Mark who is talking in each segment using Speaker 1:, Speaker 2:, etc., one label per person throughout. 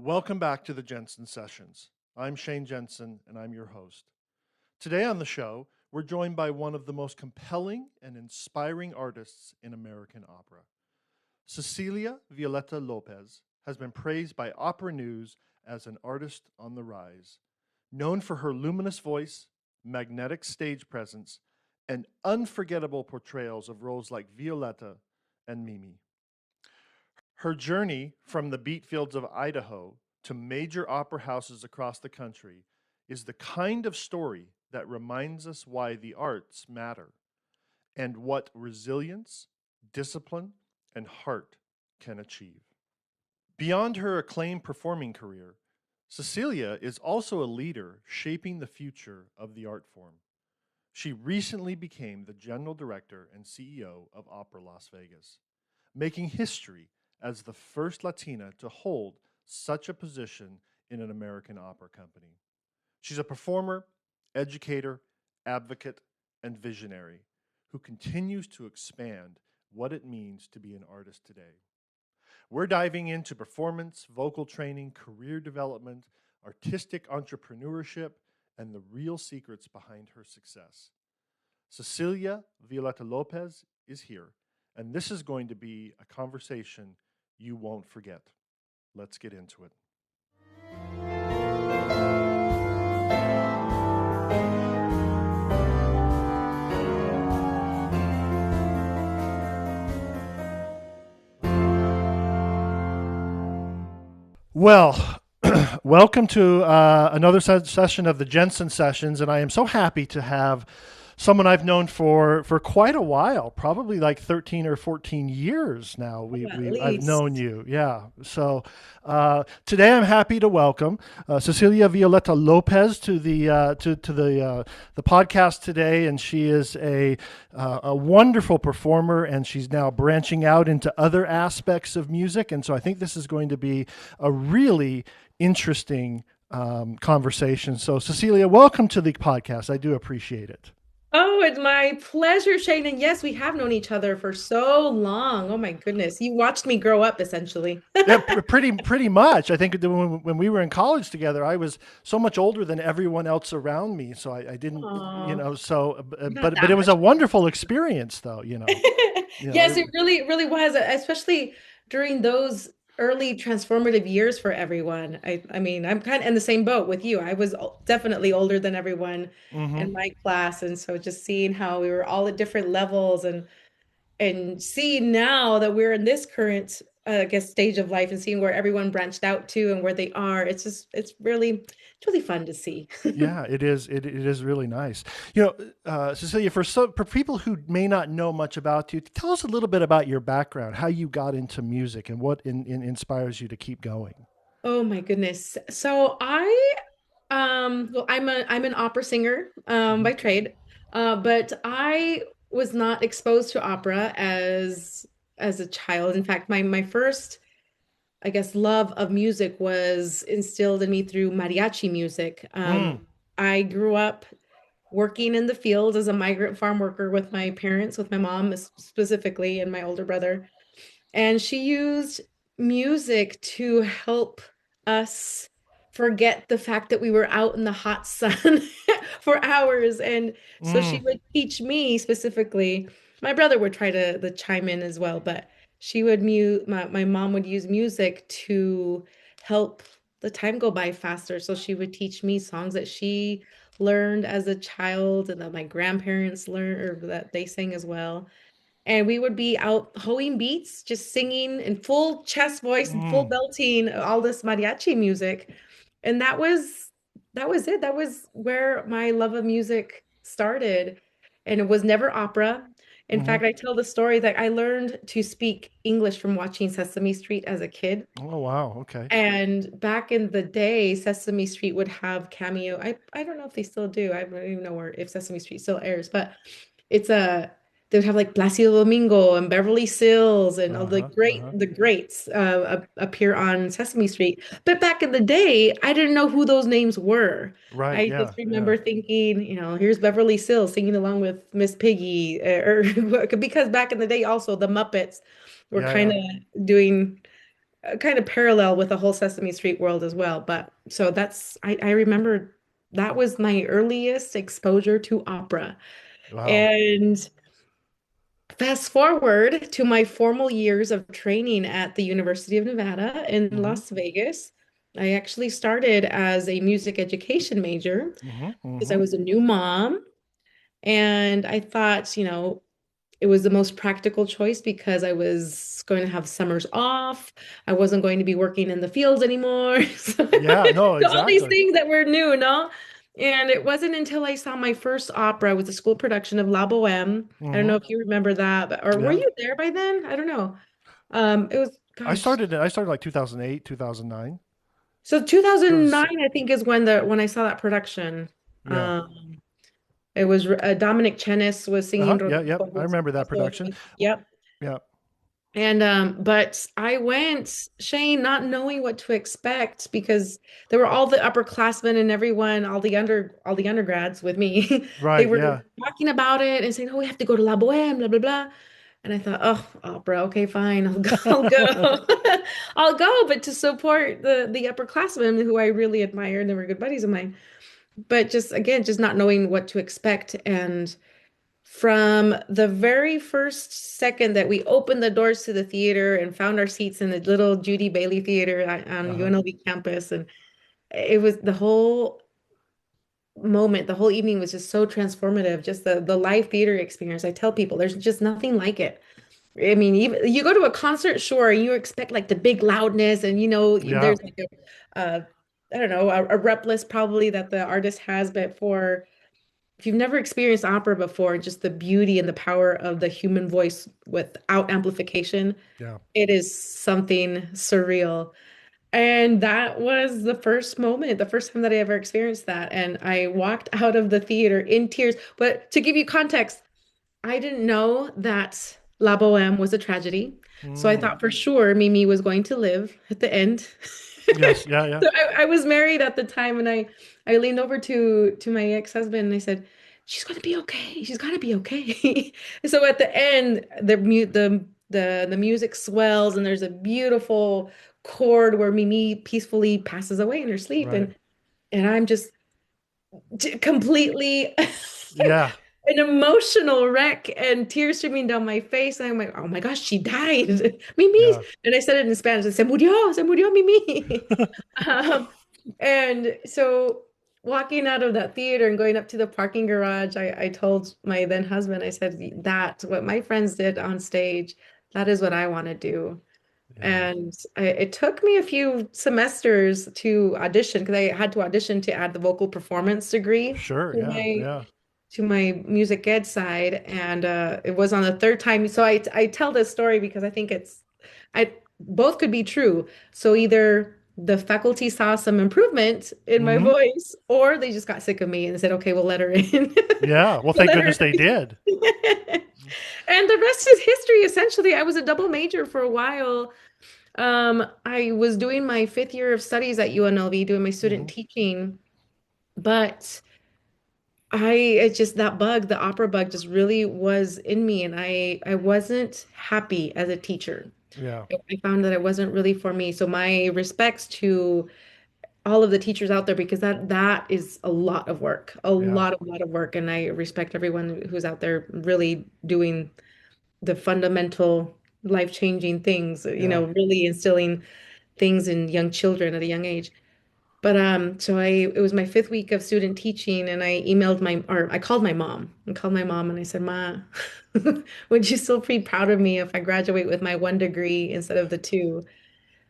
Speaker 1: Welcome back to the Jensen Sessions. I'm Shane Jensen, and I'm your host. Today on the show, we're joined by one of the most compelling and inspiring artists in American opera. Cecilia Violetta Lopez has been praised by Opera News as an artist on the rise, known for her luminous voice, magnetic stage presence, and unforgettable portrayals of roles like Violetta and Mimi. Her journey from the beat fields of Idaho to major opera houses across the country is the kind of story that reminds us why the arts matter and what resilience, discipline, and heart can achieve. Beyond her acclaimed performing career, Cecilia is also a leader shaping the future of the art form. She recently became the general director and CEO of Opera Las Vegas, making history as the first Latina to hold such a position in an American opera company. She's a performer, educator, advocate, and visionary who continues to expand what it means to be an artist today. We're diving into performance, vocal training, career development, artistic entrepreneurship, and the real secrets behind her success. Cecilia Violetta Lopez is here, and this is going to be a conversation you won't forget. Let's get into it. Well, welcome to another session of the Jensen Sessions, and I am so happy to have someone I've known for quite a while, probably like 13 or 14 years now. I've known you, yeah. So today I'm happy to welcome Cecilia Violetta Lopez to the podcast today, and she is a wonderful performer, and she's now branching out into other aspects of music, and so I think this is going to be a really interesting conversation. So Cecilia, welcome to the podcast. I do appreciate it.
Speaker 2: Oh, it's my pleasure, Shane. And yes, we have known each other for so long. Oh my goodness. You watched me grow up, essentially.
Speaker 1: Yeah, pretty much. I think when we were in college together, I was so much older than everyone else around me. So I didn't, but it was a wonderful experience though,
Speaker 2: Yes, it really was, especially during those early transformative years for everyone. I mean, I'm kind of in the same boat with you. I was definitely older than everyone in my class. And so just seeing how we were all at different levels and seeing now that we're in this current, stage of life and seeing where everyone branched out to and where they are, it's really fun to see.
Speaker 1: Yeah, it is. It is really nice. Cecilia, for people who may not know much about you, tell us a little bit about your background, how you got into music, and what inspires you to keep going.
Speaker 2: Oh my goodness. So I'm an opera singer by trade, but I was not exposed to opera as a child. In fact, my first, I guess, love of music was instilled in me through mariachi music. I grew up working in the fields as a migrant farm worker with my parents, with my mom specifically, and my older brother. And she used music to help us forget the fact that we were out in the hot sun for hours. And so she would teach me specifically. My brother would try to chime in as well, but she would my mom would use music to help the time go by faster. So she would teach me songs that she learned as a child and that my grandparents learned or that they sang as well. And we would be out hoeing beats, just singing in full chest voice and full belting all this mariachi music. And that was it. That was where my love of music started. And it was never opera. In fact, I tell the story that I learned to speak English from watching Sesame Street as a kid.
Speaker 1: Oh, wow. Okay.
Speaker 2: And back in the day, Sesame Street would have cameo. I don't know if they still do. I don't even know if Sesame Street still airs, but it's they would have like Placido Domingo and Beverly Sills and all the greats appear on Sesame Street. But back in the day, I didn't know who those names were.
Speaker 1: Right.
Speaker 2: I just remember thinking, here's Beverly Sills singing along with Miss Piggy, or because back in the day, also the Muppets were kind of doing kind of parallel with the whole Sesame Street world as well. But so I remember that was my earliest exposure to opera.
Speaker 1: Wow.
Speaker 2: And fast forward to my formal years of training at the University of Nevada in
Speaker 1: Mm-hmm.
Speaker 2: Las Vegas. I actually started as a music education major
Speaker 1: Mm-hmm.
Speaker 2: because I
Speaker 1: Mm-hmm.
Speaker 2: was a new mom. And I thought, it was the most practical choice because I was going to have summers off. I wasn't going to be working in the fields anymore.
Speaker 1: Yeah, no,
Speaker 2: So all these
Speaker 1: exactly.
Speaker 2: things that were new, no? And it wasn't until I saw my first opera with a school production of La Boheme. I don't know
Speaker 1: Mm-hmm.
Speaker 2: if you remember that, or were
Speaker 1: Yeah.
Speaker 2: you there by then? I don't know. It was, gosh.
Speaker 1: I started like 2008, 2009.
Speaker 2: So
Speaker 1: It was
Speaker 2: 2009, I think, is when I saw that production.
Speaker 1: yeah.
Speaker 2: Um, it was Dominic Chenis was singing
Speaker 1: Uh-huh. Yeah, yep.
Speaker 2: Rodolfo,
Speaker 1: I
Speaker 2: who's
Speaker 1: remember that
Speaker 2: also,
Speaker 1: production.
Speaker 2: yep.
Speaker 1: Yeah.
Speaker 2: And but I went, Shane, not knowing what to expect because there were all the upperclassmen and everyone, all the undergrads with me. They
Speaker 1: Right,
Speaker 2: were
Speaker 1: yeah.
Speaker 2: talking about it and saying, "Oh, we have to go to La Boheme, blah blah blah." And I thought, "Oh, opera, okay, fine, I'll go, I'll go, I'll go." But to support the upperclassmen who I really admired, and they were good buddies of mine. But just again, just not knowing what to expect and. From the very first second that we opened the doors to the theater and found our seats in the little Judy Bailey Theater on
Speaker 1: Uh-huh.
Speaker 2: UNLV campus, and it was the whole moment, the whole evening was just so transformative. Just the live theater experience. I tell people there's just nothing like it. I mean, even you go to a concert, sure, and you expect like the big loudness, and
Speaker 1: Yeah.
Speaker 2: there's like I don't know, a rep list probably that the artist has, but for if you've never experienced opera before, just the beauty and the power of the human voice without amplification,
Speaker 1: Yeah.
Speaker 2: it is something surreal. And that was the first moment, the first time that I ever experienced that. And I walked out of the theater in tears. But to give you context, I didn't know that La Boheme was a tragedy. So I
Speaker 1: Mm.
Speaker 2: thought for sure Mimi was going to live at the end.
Speaker 1: Yes, yeah, yeah.
Speaker 2: So I was married at the time and I leaned over to my ex-husband and I said, "She's gonna be okay. She's gotta be okay." So at the end, the music swells and there's a beautiful chord where Mimi peacefully passes away in her sleep
Speaker 1: Right.
Speaker 2: and I'm just completely
Speaker 1: Yeah.
Speaker 2: an emotional wreck and tears streaming down my face. And I'm like, oh my gosh, she died. Mimi.
Speaker 1: Yeah.
Speaker 2: And I said it in Spanish. Se murió Mimi. Um, and so walking out of that theater and going up to the parking garage, I told my then husband, I said, that's what my friends did on stage. That is what I want to do.
Speaker 1: Yeah.
Speaker 2: And it took me a few semesters to audition because I had to audition to add the vocal performance degree
Speaker 1: Sure,
Speaker 2: to
Speaker 1: yeah,
Speaker 2: my
Speaker 1: yeah.
Speaker 2: to my music ed side, and it was on the third time. So I tell this story because I think I both could be true. So either the faculty saw some improvement in my
Speaker 1: Mhm.
Speaker 2: voice, or they just got sick of me and said, "Okay, we'll let her in."
Speaker 1: Yeah. Well,
Speaker 2: We'll
Speaker 1: thank
Speaker 2: let her
Speaker 1: goodness they did.
Speaker 2: in. And the rest is history, essentially. I was a double major for a while. I was doing my fifth year of studies at UNLV, doing my student
Speaker 1: Mhm.
Speaker 2: teaching, but it's just that bug, the opera bug just really was in me and I wasn't happy as a teacher.
Speaker 1: Yeah.
Speaker 2: I found that it wasn't really for me. So my respects to all of the teachers out there because that is a lot of work,
Speaker 1: Yeah.
Speaker 2: a lot of work. And I respect everyone who's out there really doing the fundamental life-changing things,
Speaker 1: Yeah.
Speaker 2: really instilling things in young children at a young age. But so it was my fifth week of student teaching, and I called my mom. I called my mom and I said, "Ma, would you still be proud of me if I graduate with my one degree instead of the two?"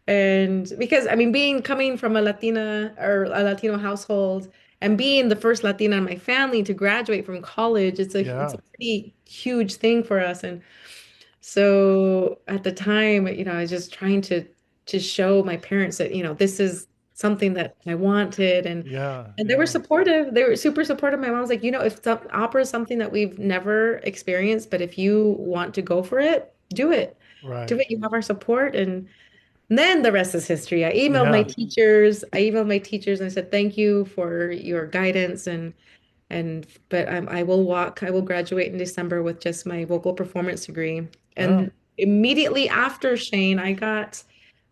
Speaker 2: And because I mean, being coming from a Latina or a Latino household and being the first Latina in my family to graduate from college, it's a
Speaker 1: Yeah.
Speaker 2: pretty huge thing for us. And so at the time, I was just trying to show my parents that, this is something that I wanted
Speaker 1: Yeah.
Speaker 2: and they were
Speaker 1: Yeah.
Speaker 2: supportive. They were super supportive. My mom was like, if opera is something that we've never experienced, but if you want to go for it, do it. Do
Speaker 1: Right.
Speaker 2: it. You have our support. And then the rest is history.
Speaker 1: Yeah.
Speaker 2: I emailed my teachers and I said, thank you for your guidance but I will graduate in December with just my vocal performance degree.
Speaker 1: Oh.
Speaker 2: And immediately after Shane, I got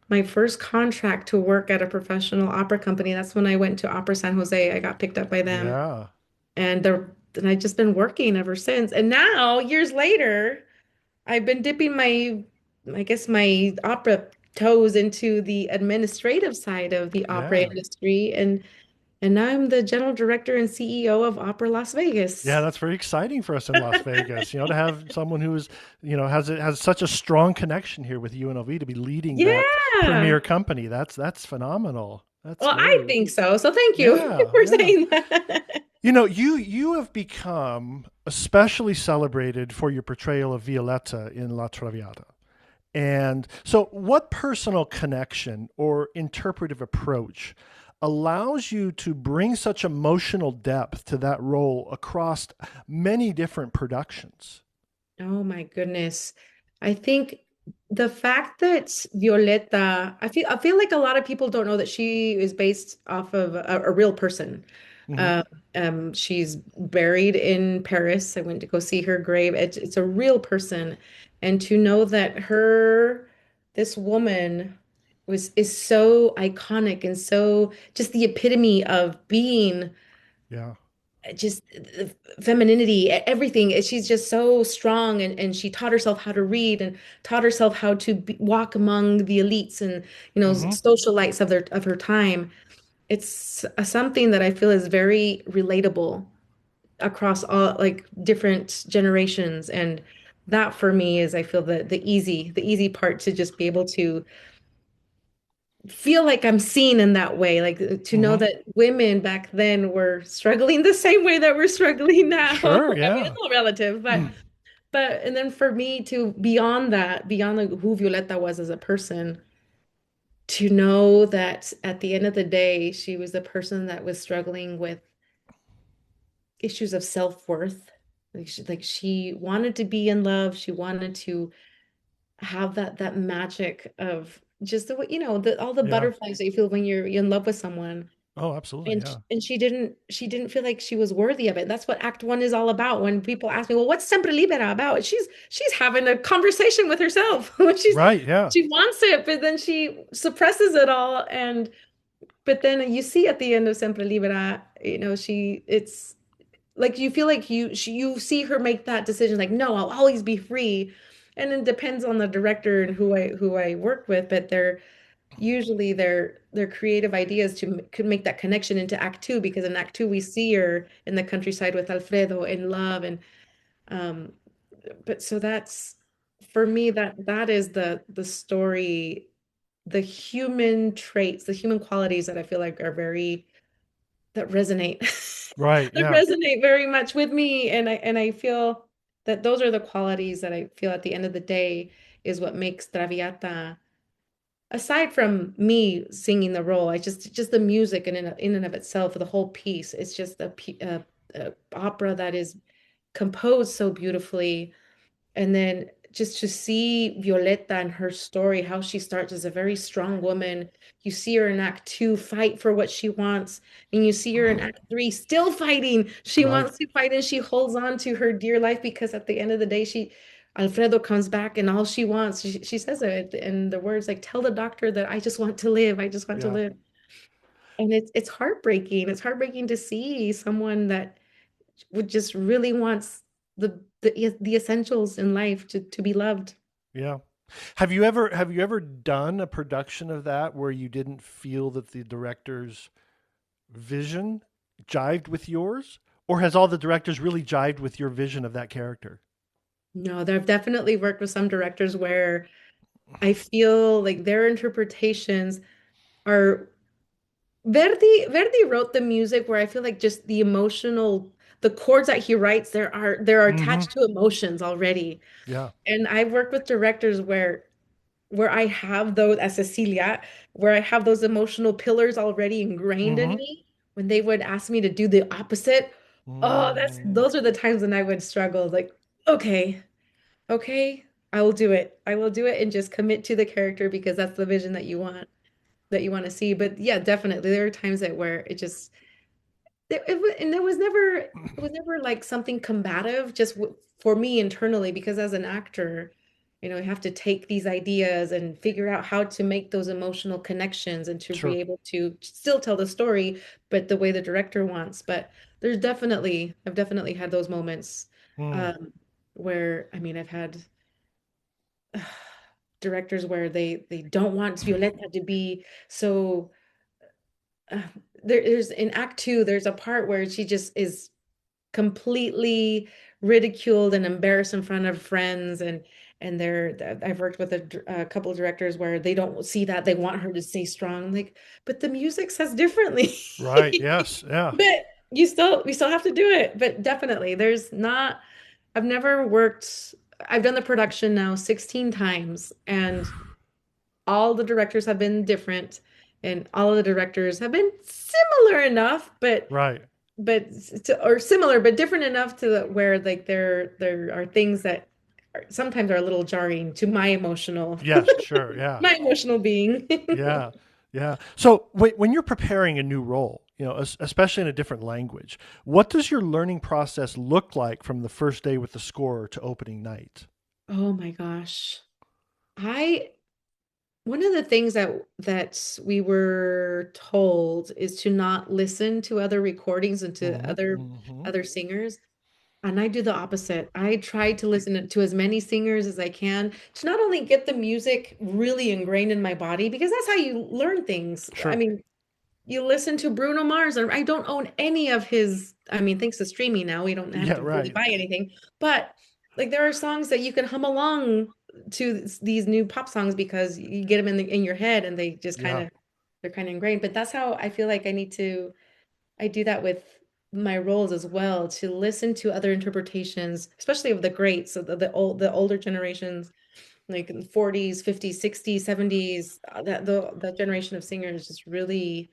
Speaker 2: my first contract to work at a professional opera company. That's when I went to Opera San Jose. I got picked up by them,
Speaker 1: Yeah.
Speaker 2: and I've just been working ever since. And now, years later, I've been dipping I guess my opera toes into the administrative side of the opera
Speaker 1: Yeah.
Speaker 2: industry, and now I'm the general director and CEO of Opera Las
Speaker 1: Yeah,
Speaker 2: Vegas.
Speaker 1: that's very exciting for us in Las Vegas, to have someone who is, has such a strong connection here with UNLV to be leading that
Speaker 2: Yeah.
Speaker 1: premier company. That's phenomenal. That's
Speaker 2: Well, I
Speaker 1: great.
Speaker 2: think so. So thank you
Speaker 1: Yeah,
Speaker 2: for
Speaker 1: yeah.
Speaker 2: saying that.
Speaker 1: You have become especially celebrated for your portrayal of Violetta in La Traviata. And so, what personal connection or interpretive approach allows you to bring such emotional depth to that role across many different productions?
Speaker 2: Oh my goodness. I think the fact that Violetta, I feel like a lot of people don't know that she is based off of a real person.
Speaker 1: Hmm.
Speaker 2: Uh, she's buried in Paris. I went to go see her grave. It's a real person. And to know that this woman is so iconic and so just the epitome of being
Speaker 1: Yeah.
Speaker 2: just femininity, everything. She's just so strong, and she taught herself how to read and taught herself how to walk among the elites and
Speaker 1: Hmm.
Speaker 2: socialites of her time. It's something that I feel is very relatable across all like different generations, and that for me is I feel the easy part to just be able to feel like I'm seen in that way, like to know
Speaker 1: Hmm.
Speaker 2: that women back then were struggling the same way that we're struggling now. I
Speaker 1: Sure.
Speaker 2: mean,
Speaker 1: Yeah.
Speaker 2: it's all relative, but and then for me to beyond that, beyond like who Violetta was as a person, to know that at the end of the day, she was the person that was struggling with issues of self-worth. Like she wanted to be in love, she wanted to have that magic of just the way, all the
Speaker 1: Yeah.
Speaker 2: butterflies that you feel when you're in love with someone.
Speaker 1: Oh, absolutely.
Speaker 2: And
Speaker 1: Yeah.
Speaker 2: she didn't feel like she was worthy of it. That's what Act One is all about. When people ask me, well, what's Sempre Libera about? She's having a conversation with herself. When
Speaker 1: Right. Yeah.
Speaker 2: she wants it, but then she suppresses it all. And but then you see at the end of Sempre Libera, it's like you feel like you see her make that decision, like, no, I'll always be free. And it depends on the director and who I work with, but usually their creative ideas could make that connection into Act Two, because in Act Two we see her in the countryside with Alfredo in love, and um but so that's for me, that is the story, the human traits, the human qualities that I feel like are very that resonate
Speaker 1: Right.
Speaker 2: that
Speaker 1: Yeah.
Speaker 2: resonate very much with me, and I feel that those are the qualities that I feel at the end of the day is what makes Traviata, aside from me singing the role, I just the music and in and of itself, the whole piece, it's just a opera that is composed so beautifully. And then just to see Violetta and her story, how she starts as a very strong woman. You see her in Act Two fight for what she wants, and you see her in Act Three still fighting. She
Speaker 1: Right.
Speaker 2: wants to fight, and she holds on to her dear life, because at the end of the day, Alfredo comes back, and all she wants, she says it in the words like, "Tell the doctor that I just want to live. I just want to
Speaker 1: Yeah.
Speaker 2: live." And it's heartbreaking. It's heartbreaking to see someone that would just really wants the essentials in life to be loved.
Speaker 1: Yeah. Have you ever done a production of that where you didn't feel that the director's vision jived with yours? Or has all the directors really jived with your vision of that character?
Speaker 2: No, I've definitely worked with some directors where I feel like their interpretations are Verdi wrote the music where I feel like just the chords that he writes, there are
Speaker 1: Hmm.
Speaker 2: attached to emotions already.
Speaker 1: Yeah.
Speaker 2: And I've worked with directors where I have those, as Cecilia, where I have those emotional pillars already ingrained in
Speaker 1: Hmm.
Speaker 2: me. When they would ask me to do the opposite, oh,
Speaker 1: Mm.
Speaker 2: those are the times when I would struggle. Like, okay, okay, I will do it. I will do it and just commit to the character, because that's the vision that you want to see. But yeah, definitely, there are times where and it was never like something combative, just for me internally, because as an actor, You have to take these ideas and figure out how to make those emotional connections and to be
Speaker 1: Sure.
Speaker 2: able to still tell the story, but the way the director wants. But I've definitely had those moments
Speaker 1: Mm.
Speaker 2: um, where, I mean, I've had directors where they don't want Violetta to be so uh, there's in act two, there's a part where she just is completely ridiculed and embarrassed in front of friends and I've worked with a couple of directors where they don't see that they want her to stay strong. I'm like, but the music says differently.
Speaker 1: Right. Yes. Yeah.
Speaker 2: But we still have to do it. But definitely there's not I've never worked I've done the production now 16 times, and all the directors have been different, and all of the directors have been similar enough,
Speaker 1: Right.
Speaker 2: or similar but different enough to where like there are things that sometimes are a little jarring to my emotional
Speaker 1: Yes. Sure. Yeah.
Speaker 2: my emotional being.
Speaker 1: Yeah. Yeah. So when you're preparing a new role, especially in a different language, what does your learning process look like from the first day with the score to opening night?
Speaker 2: Oh my gosh. I One of the things that we were told is to not listen to other recordings and to
Speaker 1: Hmm. Hmm.
Speaker 2: other singers. And I do the opposite. I try to listen to as many singers as I can to not only get the music really ingrained in my body, because that's how you learn things. I
Speaker 1: Sure.
Speaker 2: mean, you listen to Bruno Mars, and I don't own any of his, I mean, thanks to streaming now, we don't have
Speaker 1: Yeah.
Speaker 2: to really
Speaker 1: Right.
Speaker 2: buy anything. But like there are songs that you can hum along to these new pop songs because you get them in your head and
Speaker 1: Yeah.
Speaker 2: they're kind of ingrained. But that's how I feel like I do that with my roles as well, to listen to other interpretations, especially of the greats, so the older generations, like in the 40s, 50s, 60s, 70s, that generation of singers just really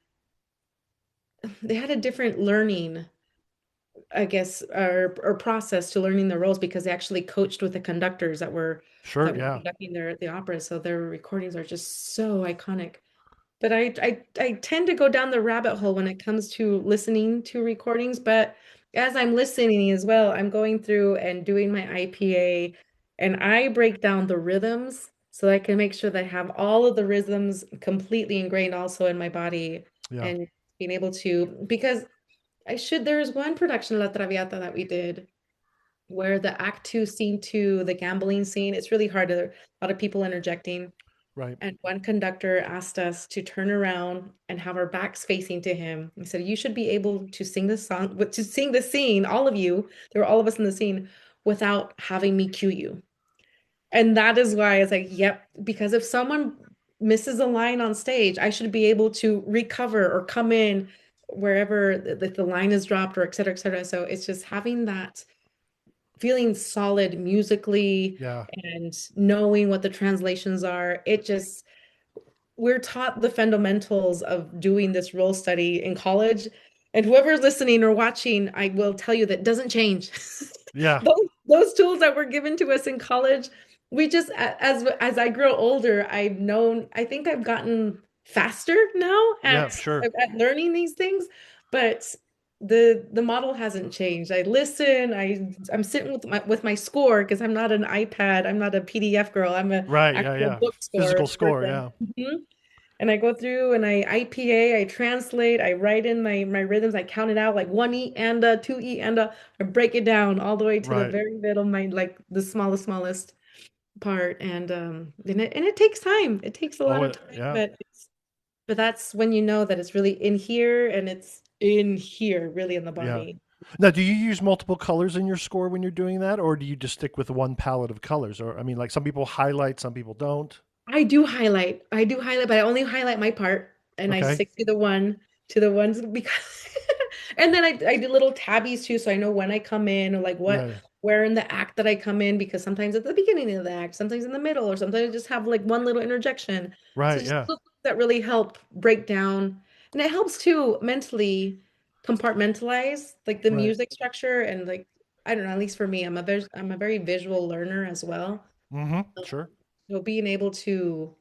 Speaker 2: they had a different learning, I guess, or process to learning the roles because they actually coached with the conductors
Speaker 1: Sure.
Speaker 2: that were
Speaker 1: Yeah.
Speaker 2: conducting the opera. So their recordings are just so iconic. But I tend to go down the rabbit hole when it comes to listening to recordings. But as I'm listening as well, I'm going through and doing my IPA, and I break down the rhythms so I can make sure that I have all of the rhythms completely ingrained also in my body,
Speaker 1: Yeah.
Speaker 2: and being able to, because there was one production, La Traviata, that we did where the act two, scene two, the gambling scene, it's really hard. A lot of people interjecting.
Speaker 1: Right.
Speaker 2: And one conductor asked us to turn around and have our backs facing to him. He said, "You should be able to sing this song, to sing the scene, all of you, there were all of us in the scene, without having me cue you." And that is why it's like, yep, because if someone misses a line on stage, I should be able to recover or come in wherever the line is dropped, or et cetera, et cetera. So it's just having that feeling solid musically
Speaker 1: Yeah.
Speaker 2: and knowing what the translations are. We're taught the fundamentals of doing this role study in college. And whoever's listening or watching, I will tell you that doesn't change.
Speaker 1: Yeah.
Speaker 2: Those tools that were given to us in college, we just as I grow older, I think I've gotten faster now
Speaker 1: Yeah. Sure.
Speaker 2: at learning these things, but the model hasn't changed. I listen, I'm sitting with my score because I'm not an iPad, I'm not a PDF girl, I'm a
Speaker 1: Right. Yeah.
Speaker 2: actual
Speaker 1: Yeah.
Speaker 2: bookstore
Speaker 1: Physical score.
Speaker 2: person.
Speaker 1: Yeah.
Speaker 2: Mhm. And I go through and I IPA, I translate, I write in my rhythms, I count it out like one E and a two E and a, I break it down all the way to the
Speaker 1: Right.
Speaker 2: very middle, my like the smallest part. And it takes time. It takes a lot
Speaker 1: Oh,
Speaker 2: of time,
Speaker 1: yeah.
Speaker 2: but that's when you know that it's really in here, and it's in here, really in the
Speaker 1: Yeah.
Speaker 2: body.
Speaker 1: Now, do you use multiple colors in your score when you're doing that, or do you just stick with one palette of colors? Or, I mean, like some people highlight, some people don't.
Speaker 2: I do highlight, but I only highlight my part, and I
Speaker 1: Okay.
Speaker 2: stick to the ones because and then I do little tabbies too, so I know when I come in, or like
Speaker 1: Yeah.
Speaker 2: where in the act that I come in, because sometimes at the beginning of the act, sometimes in the middle, or sometimes I just have like one little interjection. So
Speaker 1: Right.
Speaker 2: just
Speaker 1: Yeah.
Speaker 2: little things that really help break down, and it helps too mentally compartmentalize like the
Speaker 1: Right.
Speaker 2: music structure, and like I don't know, at least for me, I'm a very visual learner as well.
Speaker 1: Mm-hmm. Sure.
Speaker 2: So being able to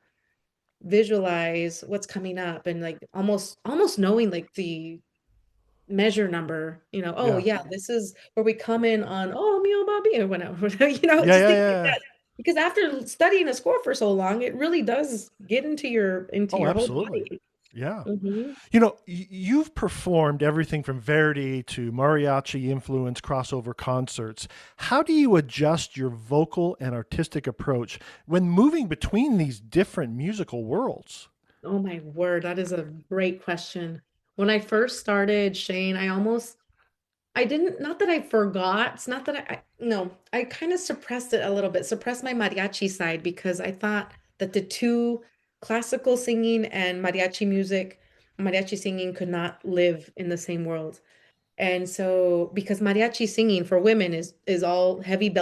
Speaker 2: visualize what's coming up, and like almost knowing like the measure number, oh
Speaker 1: Yeah.
Speaker 2: yeah, this is where we come in on, oh mio Bobby, or whatever,
Speaker 1: Yeah.
Speaker 2: just
Speaker 1: Yeah.
Speaker 2: things like
Speaker 1: Yeah.
Speaker 2: that. because after studying a score for so long, it really does get into
Speaker 1: Oh,
Speaker 2: your whole
Speaker 1: absolutely.
Speaker 2: body.
Speaker 1: Yeah.
Speaker 2: Hmm.
Speaker 1: You've performed everything from Verdi to mariachi influence crossover concerts. How do you adjust your vocal and artistic approach when moving between these different musical worlds?
Speaker 2: Oh my word, that is a great question. When I first started, Shane, I didn't, not that I forgot, it's not that no, I kind of suppressed it a little bit, suppressed my mariachi side because I thought that the two, classical singing and mariachi singing could not live in the same world. And so because mariachi singing for women is all heavy
Speaker 1: Hmm.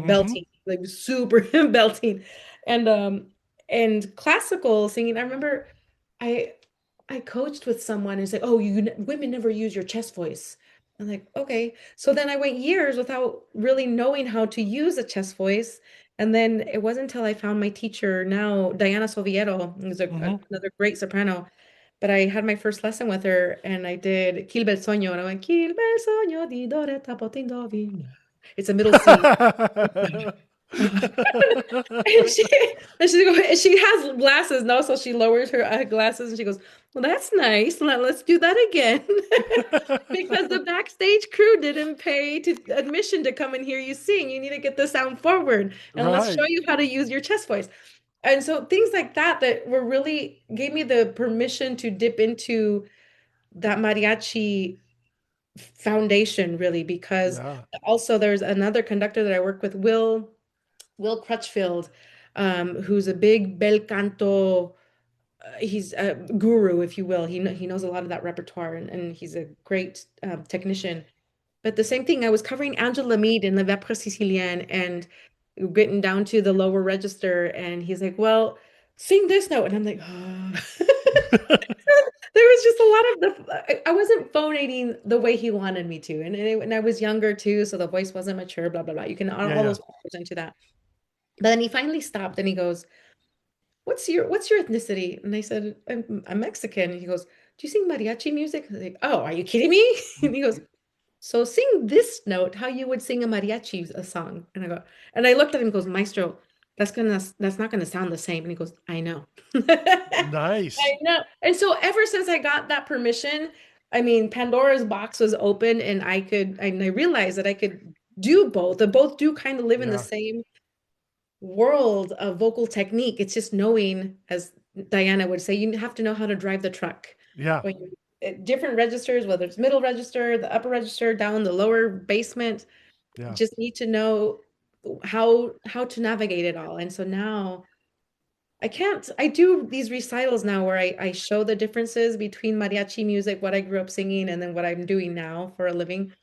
Speaker 2: belting, like super belting. And and classical singing, I remember I I coached with someone who's like, "Oh, women never use your chest voice." I'm like, "Okay." So then I went years without really knowing how to use a chest voice. And then it wasn't until I found my teacher now, Diana Soviero, who's
Speaker 1: Hmm.
Speaker 2: another great soprano, but I had my first lesson with her and I did Quil bel sogno and I went Quil bel sogno di Doretta Potindovina. It's a middle C. And she has glasses now, so she lowers her glasses and she goes, "Well, that's nice. Let's do that again." Because the backstage crew didn't pay to admission to come and hear you sing. You need to get the sound forward and let's show
Speaker 1: Right.
Speaker 2: you how to use your chest voice. And so things like that that were really gave me the permission to dip into that mariachi foundation really because
Speaker 1: Yeah.
Speaker 2: also there's another conductor that I work with, Will Crutchfield, who's a big bel canto. He's a guru, if you will. He knows a lot of that repertoire, and he's a great technician. But the same thing, I was covering Angela Mead in Le Vepre Sicilien and getting down to the lower register, and he's like, "Well, sing this note," and I'm like, "Oh." There was just a lot of I wasn't phonating the way he wanted me to, and I was younger too, so the voice wasn't mature. Blah blah blah. You can
Speaker 1: Yeah,
Speaker 2: all
Speaker 1: yeah.
Speaker 2: those factors into that. But then he finally stopped and he goes, what's your ethnicity?" And I said, I'm Mexican. And he goes, "Do you sing mariachi music?" I was like, "Oh, are you kidding me?" And he goes, "So sing this note, how you would sing a mariachi a song." And I go, and I looked at him and goes, "Maestro, that's not gonna sound the same." And he goes, "I know."
Speaker 1: Nice.
Speaker 2: I know. And so ever since I got that permission, I mean, Pandora's box was open and I realized that I could do both. They both do kind of live in the
Speaker 1: Yeah.
Speaker 2: same world of vocal technique. It's just knowing, as Diana would say, you have to know how to drive the truck.
Speaker 1: Yeah.
Speaker 2: When you different registers, whether it's middle register, the upper register, down the lower basement,
Speaker 1: Yeah.
Speaker 2: just need to know how to navigate it all. And so now I do these recitals now where I show the differences between mariachi music, what I grew up singing, and then what I'm doing now for a living.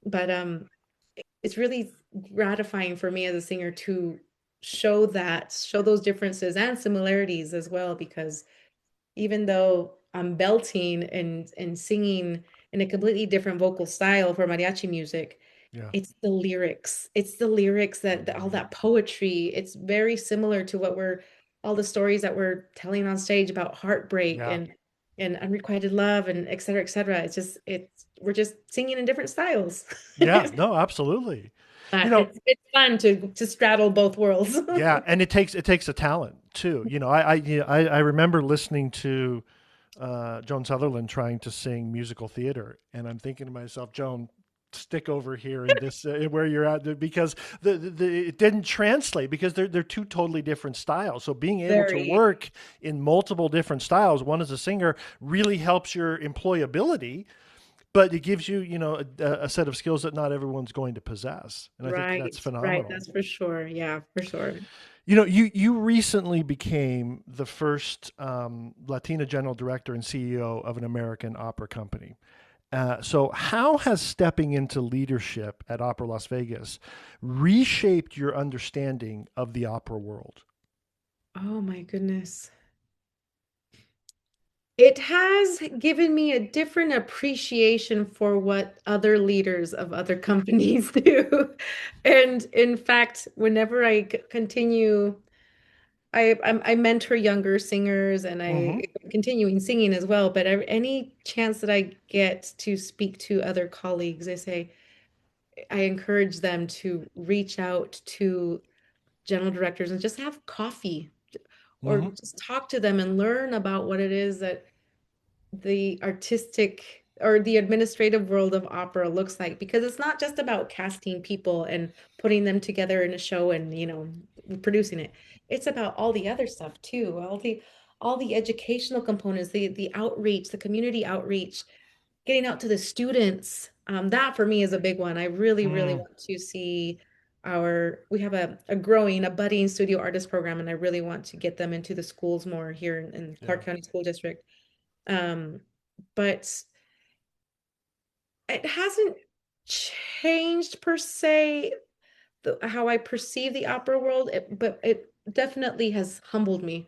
Speaker 2: But it's really gratifying for me as a singer to show those differences and similarities as well, because even though I'm belting and singing in a completely different vocal style for mariachi music,
Speaker 1: Yeah.
Speaker 2: it's the lyrics. It's the lyrics all
Speaker 1: Mhm.
Speaker 2: that poetry. It's very similar to all the stories that we're telling on stage about heartbreak
Speaker 1: Yeah.
Speaker 2: and unrequited love and et cetera, et cetera. We're just singing in different styles.
Speaker 1: Yeah. No, absolutely. You
Speaker 2: But
Speaker 1: know,
Speaker 2: it's fun to straddle both worlds.
Speaker 1: yeah, and it takes a talent too. I remember listening to Joan Sutherland trying to sing musical theater, and I'm thinking to myself, Joan, stick over here in this where you're at, because it didn't translate because they're two totally different styles. So being able to
Speaker 2: Very,
Speaker 1: work in multiple different styles, one as a singer, really helps your employability, but it gives you a set of skills that not everyone's going to possess, and I think
Speaker 2: right,
Speaker 1: that's
Speaker 2: right.
Speaker 1: phenomenal.
Speaker 2: That's for sure. Yeah, for sure.
Speaker 1: You recently became the first Latina general director and CEO of an American opera company. So, how has stepping into leadership at Opera Las Vegas reshaped your understanding of the opera world?
Speaker 2: Oh my goodness. It has given me a different appreciation for what other leaders of other companies do. And in fact, whenever continue, I mentor younger singers and
Speaker 1: Hmm.
Speaker 2: I'm continuing singing as well. But any chance that I get to speak to other colleagues, I encourage them to reach out to general directors and just have coffee or
Speaker 1: Hmm.
Speaker 2: just talk to them and learn about what it is that the artistic or the administrative world of opera looks like, because it's not just about casting people and putting them together in a show and producing it. It's about all the other stuff too, all the educational components, the outreach, the community outreach, getting out to the students. That for me is a big one. I really, really
Speaker 1: Mm,
Speaker 2: want to see we have a budding studio artist program, and I really want to get them into the schools more here in
Speaker 1: yeah,
Speaker 2: Clark County School District. Um, but it hasn't changed per se how I perceive the opera world, but it definitely has humbled me.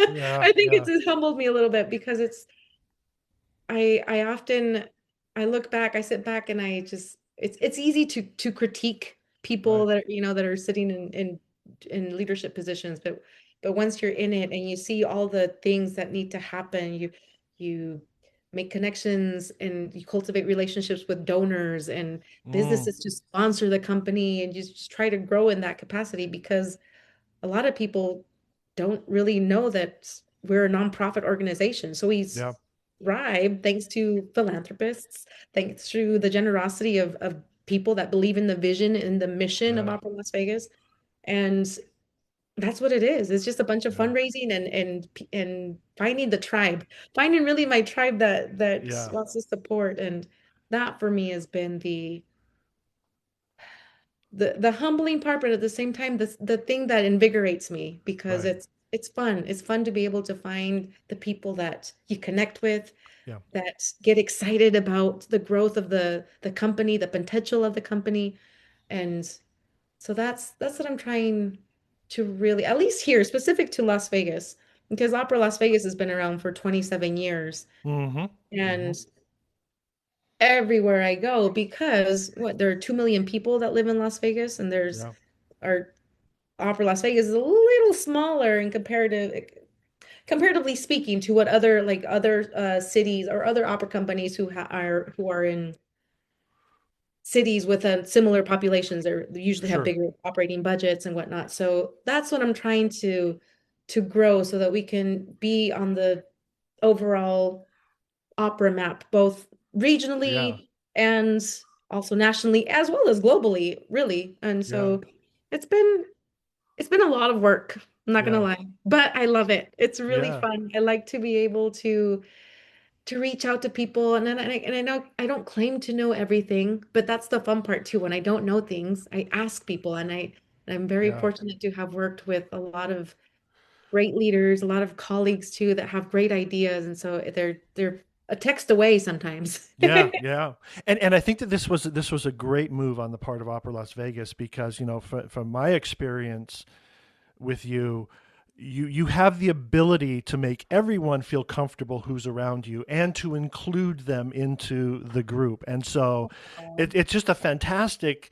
Speaker 1: yeah,
Speaker 2: I think
Speaker 1: yeah,
Speaker 2: it's humbled me a little bit because I often I look back, I sit back and I just it's easy to critique people
Speaker 1: right.
Speaker 2: that that are sitting in leadership positions, but once you're in it and you see all the things that need to happen, you make connections and you cultivate relationships with donors and
Speaker 1: Mm,
Speaker 2: businesses to sponsor the company, and you just try to grow in that capacity because a lot of people don't really know that we're a nonprofit organization. So we
Speaker 1: yeah,
Speaker 2: thrive thanks to philanthropists, thanks to the generosity of people that believe in the vision and the mission of
Speaker 1: yeah,
Speaker 2: Opera Las Vegas. And that's what it is. It's just a bunch of
Speaker 1: yeah,
Speaker 2: fundraising and finding the tribe, finding really my tribe that
Speaker 1: yeah,
Speaker 2: wants to support. And that for me has been the humbling part, but at the same time, the thing that invigorates me because
Speaker 1: right.
Speaker 2: it's fun. It's fun to be able to find the people that you connect with,
Speaker 1: Yeah,
Speaker 2: that get excited about the growth of the company, the potential of the company. And so that's what I'm trying to really, at least here, specific to Las Vegas, because Opera Las Vegas has been around for 27 years.
Speaker 1: mm-hmm, mm-hmm,
Speaker 2: And everywhere I go, because there are 2 million people that live in Las Vegas, and there's
Speaker 1: yeah,
Speaker 2: our Opera Las Vegas is a little smaller in comparatively speaking to what other cities or other opera companies who are in cities with similar populations. They usually have
Speaker 1: sure,
Speaker 2: bigger operating budgets and whatnot. So that's what I'm trying to grow so that we can be on the overall opera map, both
Speaker 1: yeah,
Speaker 2: regionally and also nationally, as well as globally, really. And
Speaker 1: yeah,
Speaker 2: so it's been it's been a lot of work. I'm not gonna
Speaker 1: yeah,
Speaker 2: lie, but I love it. It's really
Speaker 1: yeah,
Speaker 2: fun. I like to be able to reach out to people, and I know I don't claim to know everything, but that's the fun part too. When I don't know things, I ask people, and I'm very
Speaker 1: yeah.
Speaker 2: fortunate to have worked with a lot of great leaders, a lot of colleagues too that have great ideas, and so they're a text away sometimes.
Speaker 1: Yeah, yeah, and I think that this was a great move on the part of Opera Las Vegas because from my experience with you, you have the ability to make everyone feel comfortable who's around you and to include them into the group. And so it's just a fantastic,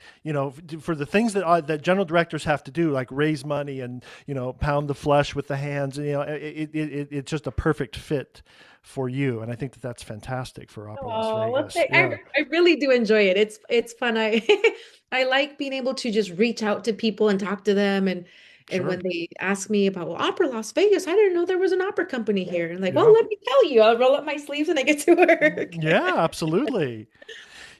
Speaker 1: for the things that general directors have to do, like raise money and pound the flesh with the hands. It's just a perfect fit for you. And I think that that's fantastic for Opera Las
Speaker 2: Oh, well,
Speaker 1: Vegas. Yeah,
Speaker 2: I really do enjoy it. It's fun. I I like being able to just reach out to people and talk to them, and
Speaker 1: sure.
Speaker 2: when they ask me about, well, Opera Las Vegas, I didn't know there was an opera company here. And like, well,
Speaker 1: Yeah.
Speaker 2: let me tell you. I'll roll up my sleeves and I get to work.
Speaker 1: Yeah, absolutely.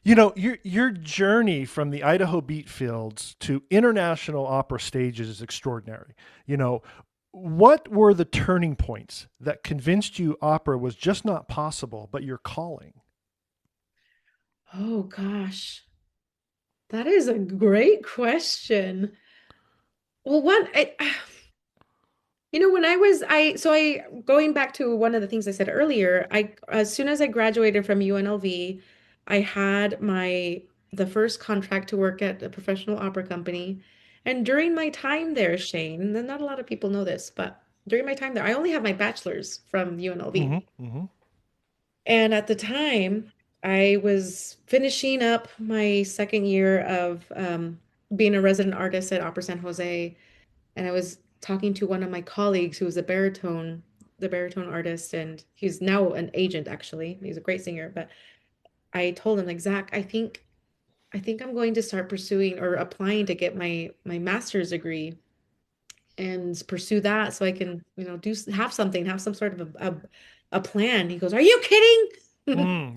Speaker 1: Your journey from the Idaho beat fields to international opera stages is extraordinary. You know, what were the turning points that convinced you opera was just not possible, but your calling?
Speaker 2: Oh gosh, that is a great question. Well, when I was I going back to one of the things I said earlier, I as soon as I graduated from UNLV, I had the first contract to work at a professional opera company. And during my time there, Shane, and not a lot of people know this, but during my time there, I only have my bachelor's from UNLV.
Speaker 1: Hmm. Hmm.
Speaker 2: And at the time, I was finishing up my second year of being a resident artist at Opera San Jose, and I was talking to one of my colleagues who was the baritone artist, and he's now an agent actually. He's a great singer, but I told him like, Zach, I think I'm going to start pursuing or applying to get my master's degree and pursue that so I can, have some sort of a plan. He goes, "Are you kidding?"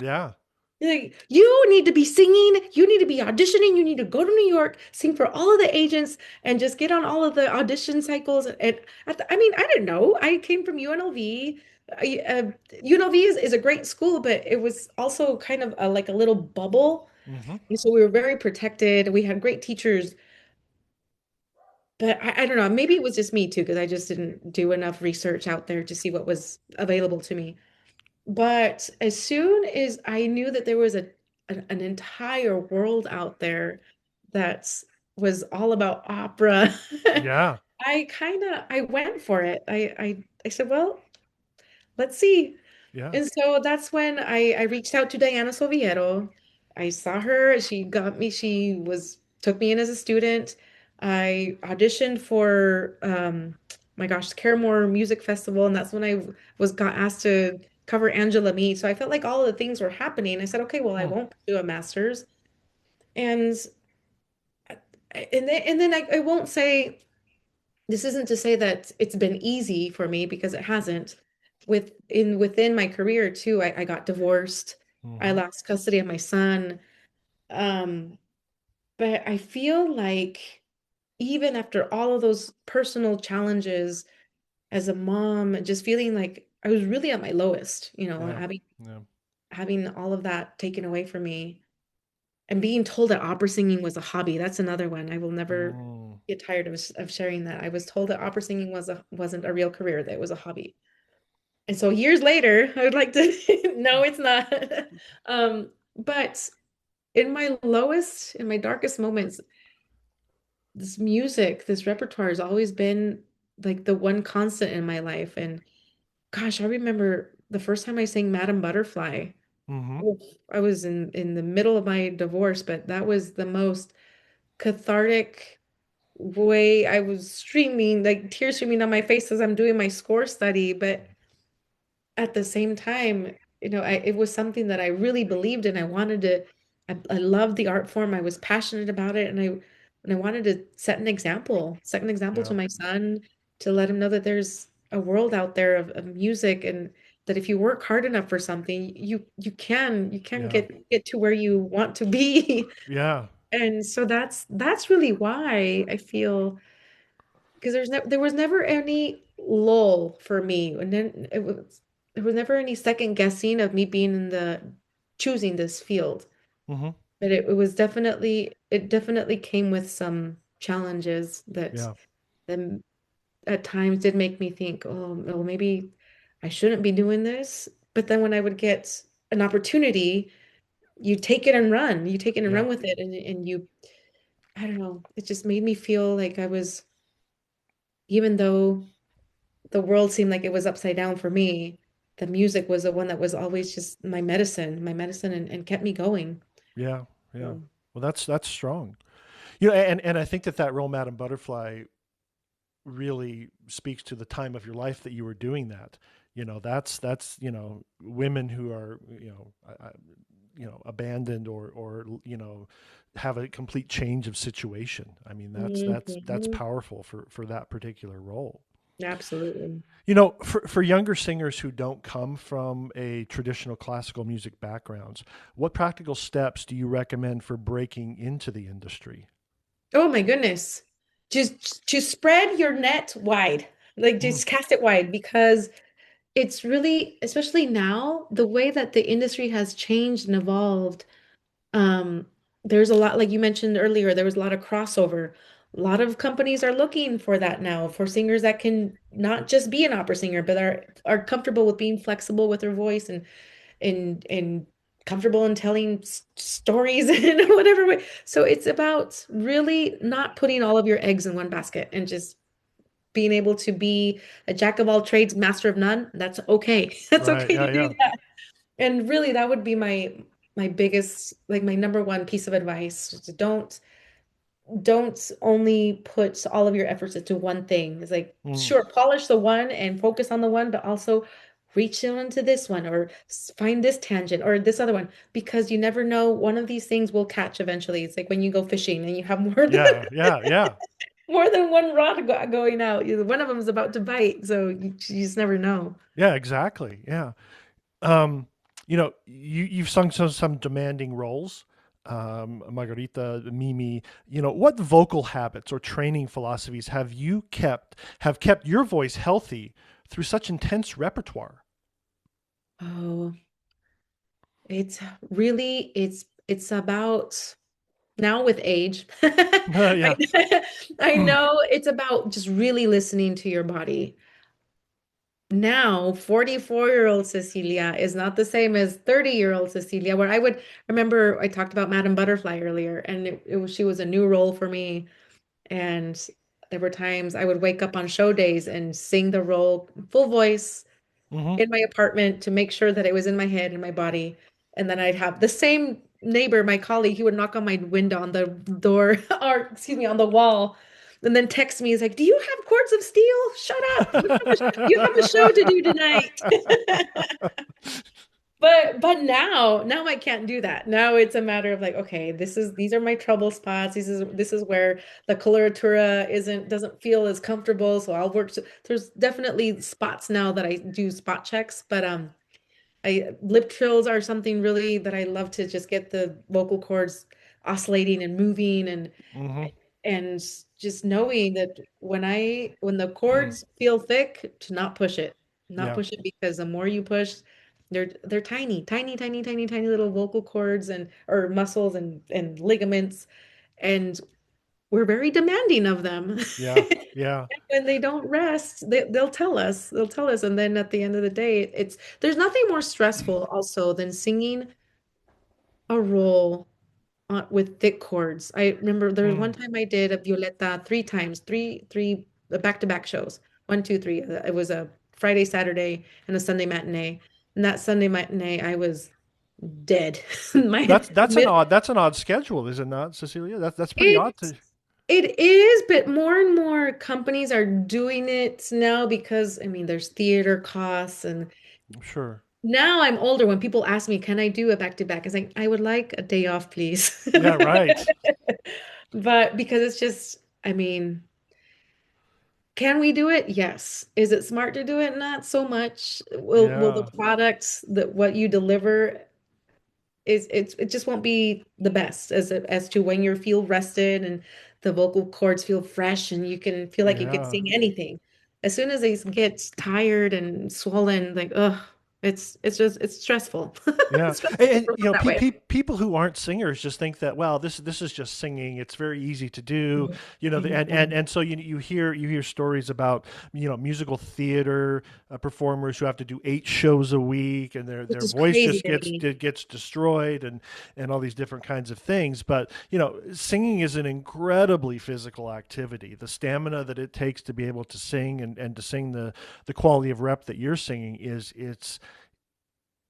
Speaker 1: Yeah.
Speaker 2: Like, you need to be singing, you need to be auditioning, you need to go to New York, sing for all of the agents, and just get on all of the audition cycles. And I mean, I didn't know. I came from UNLV. UNLV is a great school, but it was also kind of like a little bubble.
Speaker 1: Hmm.
Speaker 2: And so we were very protected. We had great teachers, but I don't know. Maybe it was just me too, because I just didn't do enough research out there to see what was available to me. But as soon as I knew that there was an entire world out there that was all about opera,
Speaker 1: Yeah.
Speaker 2: I went for it. I said, well, let's see.
Speaker 1: Yeah.
Speaker 2: And so that's when I reached out to Diana Soviero. I saw her. Took me in as a student. I auditioned for my gosh, Caremore Music Festival, and that's when got asked to cover Angela Mee. So I felt like all of the things were happening. I said, okay, well, I
Speaker 1: Hmm.
Speaker 2: won't do a master's. And I won't say this isn't to say that it's been easy for me because it hasn't. Within my career too, I got divorced. I
Speaker 1: Hmm.
Speaker 2: lost custody of my son. Um, but I feel like even after all of those personal challenges as a mom, just feeling like I was really at my lowest,
Speaker 1: Yeah.
Speaker 2: having
Speaker 1: Yeah.
Speaker 2: all of that taken away from me and being told that opera singing was a hobby. That's another one. I will never
Speaker 1: Mm.
Speaker 2: get tired of sharing that. I was told that opera singing wasn't a real career, that it was a hobby. And so years later, I would like to no, it's not. But in my darkest moments, this repertoire has always been like the one constant in my life. And gosh, I remember the first time I sang Madame Butterfly.
Speaker 1: Hmm.
Speaker 2: Oof, I was in the middle of my divorce, but that was the most cathartic way. I was streaming, like tears streaming down my face as I'm doing my score study, but at the same time, it was something that I really believed in. I loved the art form. I was passionate about it, and I wanted to set an example to
Speaker 1: Yeah.
Speaker 2: my son, to let him know that there's a world out there of music, and that if you work hard enough for something, you can
Speaker 1: Yeah.
Speaker 2: get to where you want to be.
Speaker 1: Yeah.
Speaker 2: And so that's really why I feel, because there was never any lull for me, and then there was never any second guessing of me being in the choosing this field.
Speaker 1: Hmm.
Speaker 2: But it definitely came with some challenges that
Speaker 1: Yeah.
Speaker 2: then at times did make me think, oh, well, maybe I shouldn't be doing this. But then when I would get an opportunity, you take it and run. You take it and
Speaker 1: Yeah.
Speaker 2: run with it, and I don't know. It just made me feel like I was, even though the world seemed like it was upside down for me, the music was the one that was always just my medicine, and kept me going.
Speaker 1: Yeah. Yeah.
Speaker 2: So,
Speaker 1: Well, that's strong. And I think that role, Madam Butterfly, really speaks to the time of your life that you were doing that. That's women who are abandoned or have a complete change of situation. I mean, that's
Speaker 2: mhm,
Speaker 1: powerful for that particular role.
Speaker 2: absolutely.
Speaker 1: For younger singers who don't come from a traditional classical music backgrounds, what practical steps do you recommend for breaking into the industry?
Speaker 2: Oh my goodness. Just to spread your net wide. Like,
Speaker 1: Mm.
Speaker 2: just cast it wide, because it's really, especially now, the way that the industry has changed and evolved. Um, there's a lot, like you mentioned earlier, there was a lot of crossover. A lot of companies are looking for that now, for singers that can not just be an opera singer, but are comfortable with being flexible with their voice, and comfortable in telling stories in whatever way. So it's about really not putting all of your eggs in one basket, and just being able to be a jack of all trades, master of none. That's okay. That's
Speaker 1: Right.
Speaker 2: okay
Speaker 1: Yeah.
Speaker 2: to do
Speaker 1: Yeah.
Speaker 2: that. And really, that would be my biggest, like my number one piece of advice. Just don't only put all of your efforts into one thing. It's like,
Speaker 1: Mm.
Speaker 2: sure, polish the one and focus on the one, but also reach into this one, or find this tangent or this other one, because you never know, one of these things will catch eventually. It's like when you go fishing and you have more than
Speaker 1: Yeah. Yeah. Yeah.
Speaker 2: more than one rod going out. One of them is about to bite, so you just never know.
Speaker 1: Yeah, exactly. Yeah. Um, you've sung some demanding roles, Margarita, Mimi. What vocal habits or training philosophies have kept your voice healthy through such intense repertoire?
Speaker 2: Oh, it's really it's about now with age.
Speaker 1: Yeah.
Speaker 2: I know it's about just really listening to your body. Now, 44-year-old Cecilia is not the same as 30-year-old Cecilia, where I would remember I talked about Madame Butterfly earlier, and she was a new role for me. And there were times I would wake up on show days and sing the role full voice
Speaker 1: Hmm.
Speaker 2: in my apartment to make sure that it was in my head and my body. And then I'd have the same neighbor, my colleague, he would knock on my window on the door, or excuse me, on the wall, and then text me. He's like, "Do you have cords of steel? Shut up. You have a show to do tonight." But now I can't do that. Now it's a matter of like, okay, these are my trouble spots. This is where the coloratura doesn't feel as comfortable. So I'll work. There's definitely spots now that I do spot checks, but I lip trills are something really that I love to just get the vocal cords oscillating and moving
Speaker 1: Hmm.
Speaker 2: and just knowing that when the chords feel thick, to not push it. Not
Speaker 1: Yeah.
Speaker 2: push it because the more you push, they're tiny, tiny, tiny, tiny, tiny little vocal cords and or muscles and ligaments. And we're very demanding of them.
Speaker 1: Yeah. Yeah.
Speaker 2: When they don't rest, they'll tell us. They'll tell us. And then at the end of the day, there's nothing more stressful also than singing a role with thick chords. I remember there was one
Speaker 1: Mm.
Speaker 2: time I did a Violetta three times, three back-to-back shows. One, two, three. It was a Friday, Saturday, and a Sunday matinee. And that Sunday matinee, I was dead. My mid
Speaker 1: That's an odd schedule, is it not, Cecilia? That's pretty
Speaker 2: it
Speaker 1: odd to.
Speaker 2: it is, but more and more companies are doing it now because I mean there's theater costs and
Speaker 1: Sure.
Speaker 2: now I'm older when people ask me, can I do a back-to-back? It's like, I would like a day off, please.
Speaker 1: Yeah. Right.
Speaker 2: But because it's just, I mean, can we do it? Yes. Is it smart to do it? Not so much. Will the
Speaker 1: Yeah.
Speaker 2: products that what you deliver it just won't be the best as to when you feel rested and the vocal cords feel fresh and you can feel like you could
Speaker 1: Yeah.
Speaker 2: sing anything. As soon as they get tired and swollen, like, ugh, it's stressful.
Speaker 1: Yeah,
Speaker 2: It's stressful that way.
Speaker 1: people who aren't singers just think that, well, this is just singing. It's very easy to do,
Speaker 2: Mhm.
Speaker 1: and so you hear stories about musical theater performers who have to do 8 shows a week, and
Speaker 2: Which
Speaker 1: their
Speaker 2: is
Speaker 1: voice
Speaker 2: crazy
Speaker 1: just
Speaker 2: to me.
Speaker 1: gets destroyed, and all these different kinds of things. But singing is an incredibly physical activity. The stamina that it takes to be able to sing and to sing the quality of rep that you're singing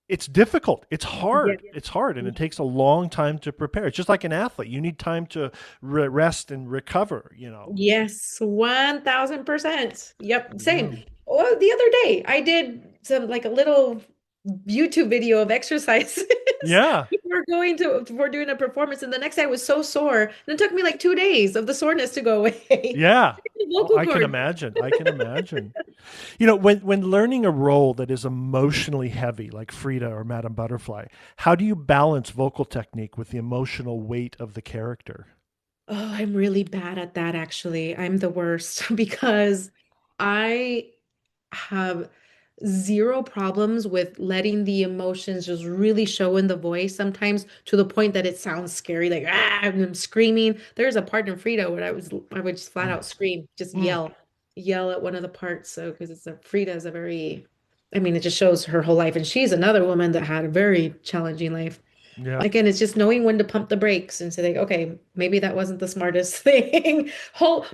Speaker 1: it's difficult. It's
Speaker 2: Yeah.
Speaker 1: hard. It's hard, and it takes a long time to prepare. It's just like an athlete. You need time to rest and recover.
Speaker 2: Yes, 1000%. Yep,
Speaker 1: Yeah.
Speaker 2: same. Well, the other day I did some like a little YouTube video of exercises
Speaker 1: Yeah.
Speaker 2: before doing a performance, and the next day I was so sore, and it took me like 2 days of the soreness to go away.
Speaker 1: Yeah. Oh,
Speaker 2: Vocal
Speaker 1: I can
Speaker 2: cord.
Speaker 1: imagine. I can imagine. When learning a role that is emotionally heavy, like Frida or Madame Butterfly, how do you balance vocal technique with the emotional weight of the character?
Speaker 2: Oh, I'm really bad at that actually. I'm the worst because I have zero problems with letting the emotions just really show in the voice sometimes to the point that it sounds scary, like I'm screaming. There's a part in Frida where I would just flat
Speaker 1: Mm.
Speaker 2: out scream, just
Speaker 1: Mm.
Speaker 2: yell at one of the parts. So because Frida is a very, I mean, it just shows her whole life, and she's another woman that had a very challenging life.
Speaker 1: Yeah.
Speaker 2: Again, it's just knowing when to pump the brakes and say, like, okay, maybe that wasn't the smartest thing. Whole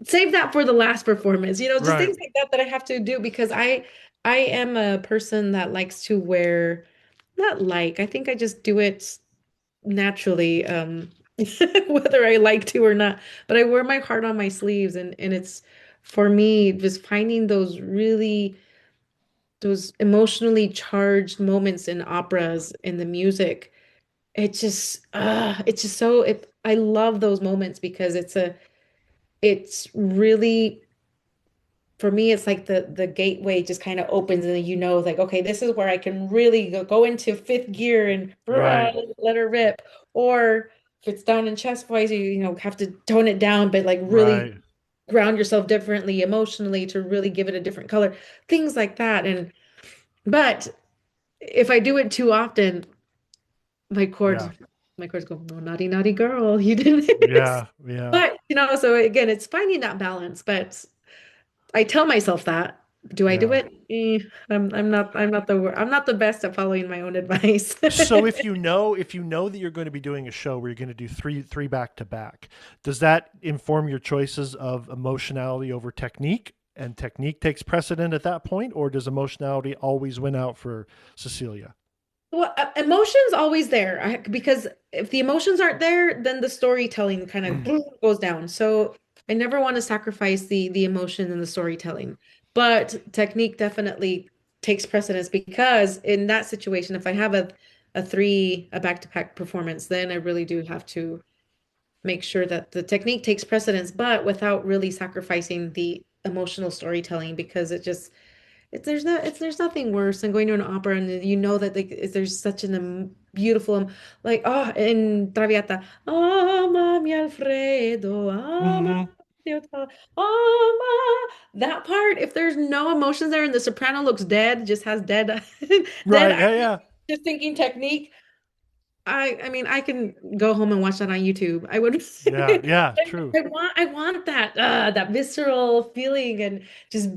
Speaker 2: save that for the last performance, just
Speaker 1: Right.
Speaker 2: things like that that I have to do because I am a person that likes to wear, not like, I think I just do it naturally, whether I like to or not, but I wear my heart on my sleeves and it's for me just finding those emotionally charged moments in operas in the music. It's just so I love those moments because it's really, for me, it's like the gateway just kind of opens, and then like, okay, this is where I can really go into fifth gear and
Speaker 1: Right.
Speaker 2: let her rip. Or if it's down in chest voice, you have to tone it down, but like really
Speaker 1: Right.
Speaker 2: ground yourself differently emotionally to really give it a different color, things like that. And but if I do it too often, my chords
Speaker 1: Yeah.
Speaker 2: my chords go, oh, naughty, naughty girl, you did this.
Speaker 1: Yeah. Yeah.
Speaker 2: But so again, it's finding that balance. But I tell myself that. Do I do
Speaker 1: Yeah.
Speaker 2: it? I'm not the best at following my own advice.
Speaker 1: So if you know that you're going to be doing a show where you're going to do three back to back, does that inform your choices of emotionality over technique? And technique takes precedent at that point, or does emotionality always win out for Cecilia?
Speaker 2: Well, emotion's always there because if the emotions aren't there, then the storytelling kind of goes down. So I never want to sacrifice the emotion and the storytelling. But technique definitely takes precedence because in that situation, if I have a back-to-back performance, then I really do have to make sure that the technique takes precedence, but without really sacrificing the emotional storytelling because there's nothing worse than going to an opera and that like there's such an beautiful like in Traviata, amami Alfredo, ama
Speaker 1: Hmm.
Speaker 2: ama, that part, if there's no emotions there and the soprano looks dead, just has dead dead
Speaker 1: Right.
Speaker 2: eyes,
Speaker 1: Yeah. Yeah.
Speaker 2: just thinking technique. I mean, I can go home and watch that on YouTube. I would.
Speaker 1: Yeah. Yeah. True.
Speaker 2: I want that visceral feeling and just